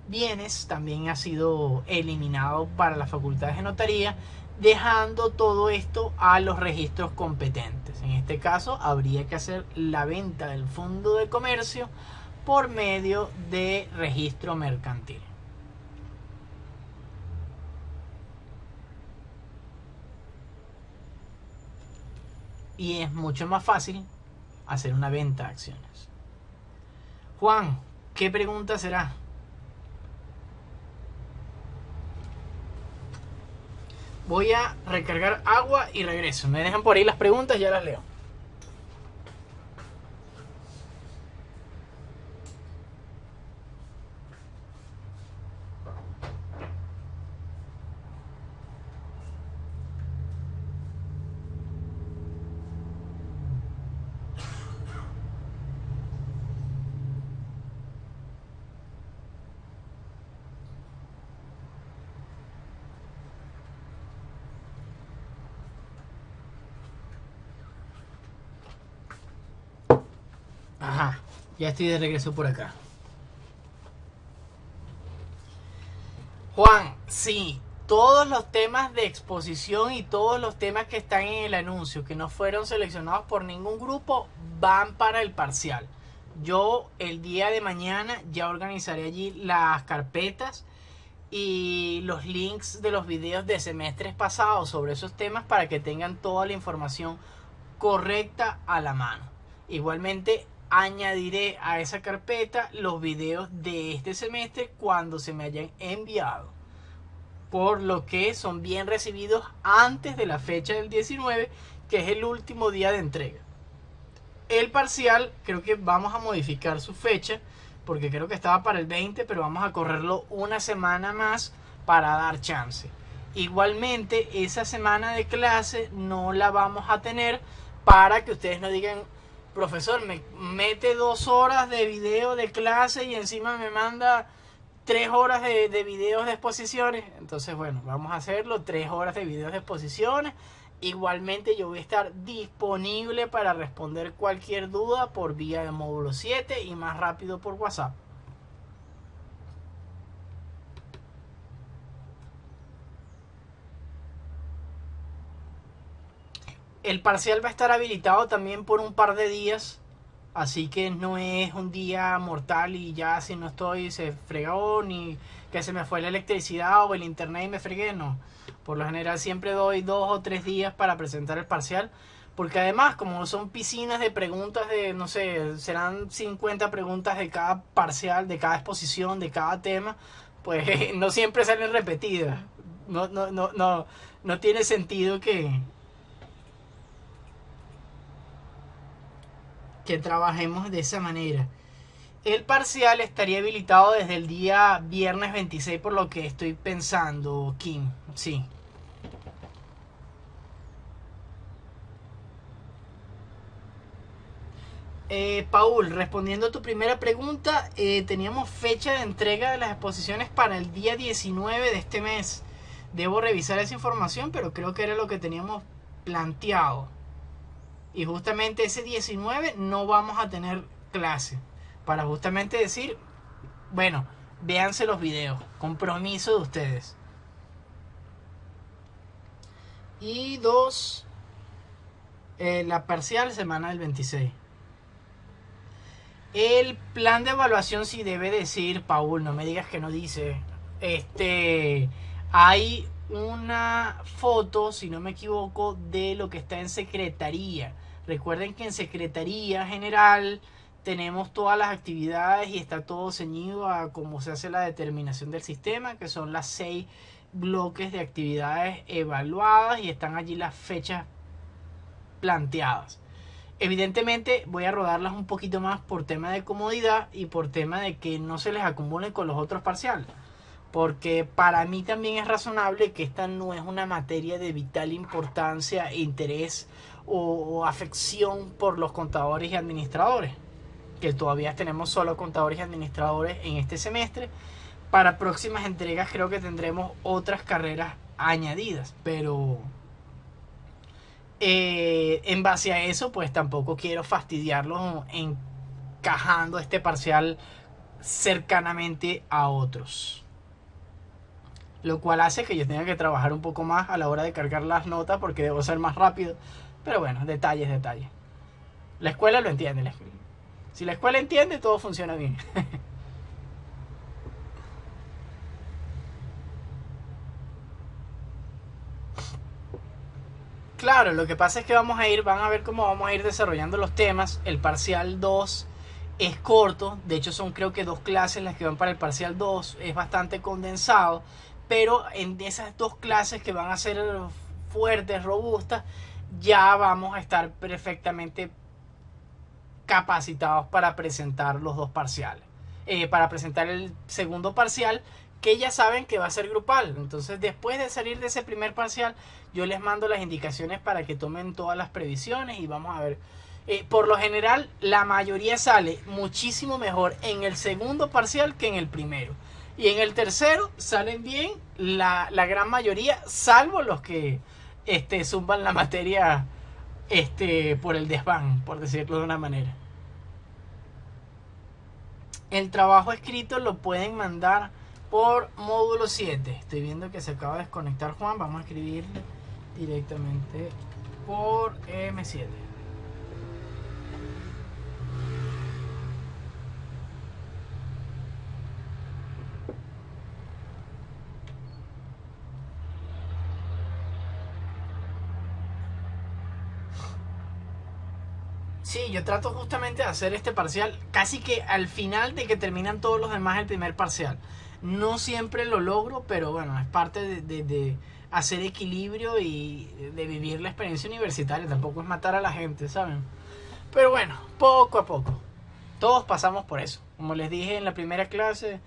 bienes también ha sido eliminado para las facultades de notaría, dejando todo esto a los registros competentes. En este caso habría que hacer la venta del fondo de comercio por medio de registro mercantil. Y es mucho más fácil hacer una venta de acciones. Juan, ¿qué pregunta será? Voy a recargar agua y regreso. Me dejan por ahí las preguntas, ya las leo. Ajá, ya estoy de regreso por acá. Juan, sí, todos los temas de exposición y todos los temas que están en el anuncio que no fueron seleccionados por ningún grupo van para el parcial. Yo el día de mañana ya organizaré allí las carpetas y los links de los videos de semestres pasados sobre esos temas para que tengan toda la información correcta a la mano. Igualmente añadiré a esa carpeta los videos de este semestre cuando se me hayan enviado, por lo que son bien recibidos antes de la fecha del 19, que es el último día de entrega. El parcial creo que vamos a modificar su fecha porque creo que estaba para el 20, pero vamos a correrlo una semana más para dar chance. Igualmente esa semana de clase no la vamos a tener para que ustedes no digan, profesor, me mete 2 horas de video de clase y encima me manda 3 horas de videos de exposiciones. Entonces bueno, vamos a hacerlo 3 horas de videos de exposiciones. Igualmente yo voy a estar disponible para responder cualquier duda por vía de módulo 7 y más rápido por WhatsApp. El parcial va a estar habilitado también por un par de días, así que no es un día mortal y ya si no estoy se fregó, ni que se me fue la electricidad o el internet y me fregué, no. Por lo general siempre doy 2 o 3 días para presentar el parcial, porque además como son piscinas de preguntas de, no sé, serán 50 preguntas de cada parcial, de cada exposición, de cada tema, pues no siempre salen repetidas. No tiene sentido que trabajemos de esa manera. El parcial estaría habilitado desde el día viernes 26, por lo que estoy pensando, Kim. Sí. Paul, respondiendo a tu primera pregunta, teníamos fecha de entrega de las exposiciones para el día 19 de este mes. Debo revisar esa información, pero creo que era lo que teníamos planteado. Y justamente ese 19 no vamos a tener clase. Para justamente decir, bueno, véanse los videos. Compromiso de ustedes. Y dos, la parcial semana del 26. El plan de evaluación sí debe decir, Paul, no me digas que no dice. Hay una foto, si no me equivoco, de lo que está en secretaría. Recuerden que en secretaría general tenemos todas las actividades y está todo ceñido a cómo se hace la determinación del sistema, que son las 6 bloques de actividades evaluadas y están allí las fechas planteadas. Evidentemente voy a rodarlas un poquito más por tema de comodidad y por tema de que no se les acumulen con los otros parciales. Porque para mí también es razonable que esta no es una materia de vital importancia, interés o afección por los contadores y administradores. Que todavía tenemos solo contadores y administradores en este semestre. Para próximas entregas creo que tendremos otras carreras añadidas. Pero en base a eso, pues tampoco quiero fastidiarlos encajando este parcial cercanamente a otros. Lo cual hace que yo tenga que trabajar un poco más a la hora de cargar las notas porque debo ser más rápido. Pero bueno, detalles. La escuela lo entiende. Si la escuela entiende, todo funciona bien. Claro, lo que pasa es que van a ver cómo vamos a ir desarrollando los temas. El parcial 2 es corto, de hecho son creo que 2 clases las que van para el parcial 2, es bastante condensado, pero en esas 2 clases que van a ser fuertes, robustas, ya vamos a estar perfectamente capacitados para presentar los 2 parciales. Para presentar el segundo parcial, que ya saben que va a ser grupal. Entonces, después de salir de ese primer parcial, yo les mando las indicaciones para que tomen todas las previsiones y vamos a ver. Por lo general, la mayoría sale muchísimo mejor en el segundo parcial que en el primero. Y en el tercero salen bien la gran mayoría, salvo los que zumban la materia por el desván, por decirlo de una manera. El trabajo escrito lo pueden mandar por módulo 7. Estoy viendo que se acaba de desconectar Juan. Vamos a escribirle directamente por M7. Sí, yo trato justamente de hacer este parcial casi que al final de que terminan todos los demás el primer parcial. No siempre lo logro, pero bueno, es parte de hacer equilibrio y de vivir la experiencia universitaria. Tampoco es matar a la gente, ¿saben? Pero bueno, poco a poco. Todos pasamos por eso. Como les dije en la primera clase,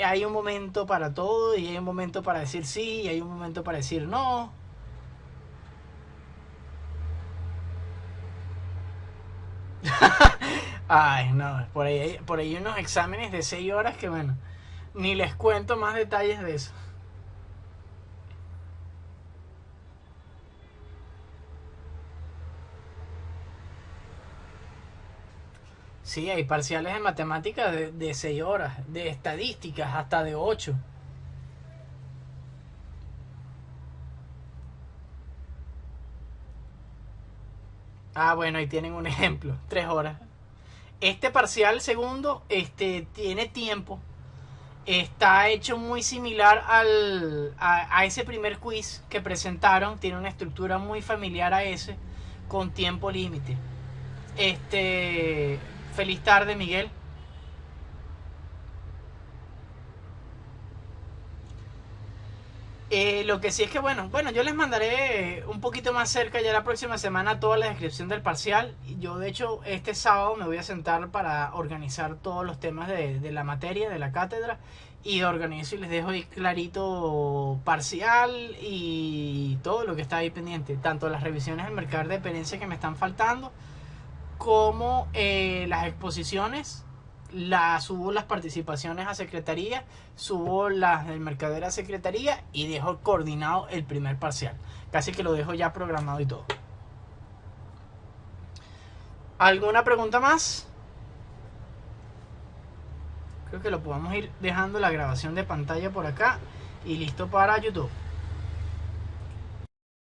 hay un momento para todo y hay un momento para decir sí y hay un momento para decir no. Ay, no, por ahí unos exámenes de 6 horas que bueno, ni les cuento más detalles de eso. Sí, hay parciales de matemáticas de 6 horas, de estadísticas hasta de 8. Ah, bueno, ahí tienen un ejemplo, 3 horas. Este parcial segundo tiene tiempo. Está hecho muy similar a ese primer quiz que presentaron. Tiene una estructura muy familiar a ese, con tiempo límite. Feliz tarde, Miguel. Lo que sí es que bueno, yo les mandaré un poquito más cerca ya la próxima semana toda la descripción del parcial. Yo de hecho este sábado me voy a sentar para organizar todos los temas de la materia, de la cátedra, y organizo y les dejo ahí clarito parcial y todo lo que está ahí pendiente, tanto las revisiones del mercado de dependencia que me están faltando, como las exposiciones. Subo las participaciones a secretaría, subo las del mercader a secretaría y dejo coordinado el primer parcial. Casi que lo dejo ya programado y todo. ¿Alguna pregunta más? Creo que lo podemos ir dejando la grabación de pantalla por acá y listo para YouTube.